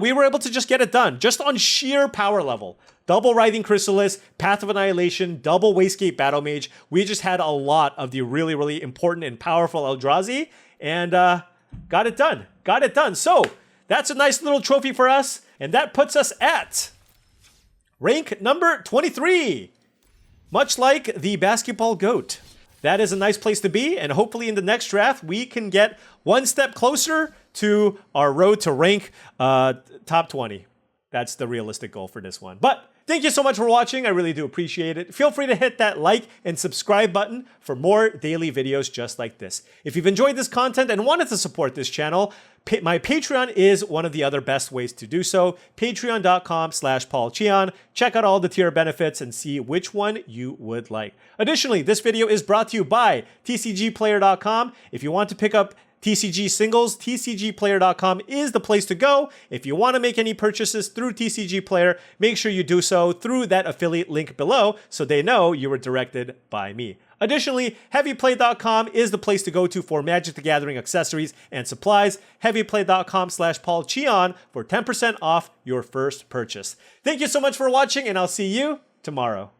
we were able to just get it done just on sheer power level. Double Writhing Chrysalis, Path of Annihilation, double Wastegate Battle Mage. We just had a lot of the really important and powerful Eldrazi and got it done. Got it done. So that's a nice little trophy for us. And that puts us at rank number 23. Much like the basketball GOAT. That is a nice place to be. And hopefully in the next draft, we can get one step closer to our road to rank top 20. That's the realistic goal for this one. But thank you so much for watching. I really do appreciate it. Feel free to hit that like and subscribe button for more daily videos just like this. If you've enjoyed this content and wanted to support this channel, my Patreon is one of the other best ways to do so. Patreon.com/paulcheon. Check out all the tier benefits and see which one you would like. Additionally, this video is brought to you by TCGplayer.com. If you want to pick up TCG singles, tcgplayer.com is the place to go. If you want to make any purchases through TCG Player, make sure you do so through that affiliate link below so they know you were directed by me. Additionally, heavyplay.com is the place to go to for Magic the Gathering accessories and supplies. heavyplay.com/paulcheon for 10% off your first purchase. Thank you so much for watching, and I'll see you tomorrow.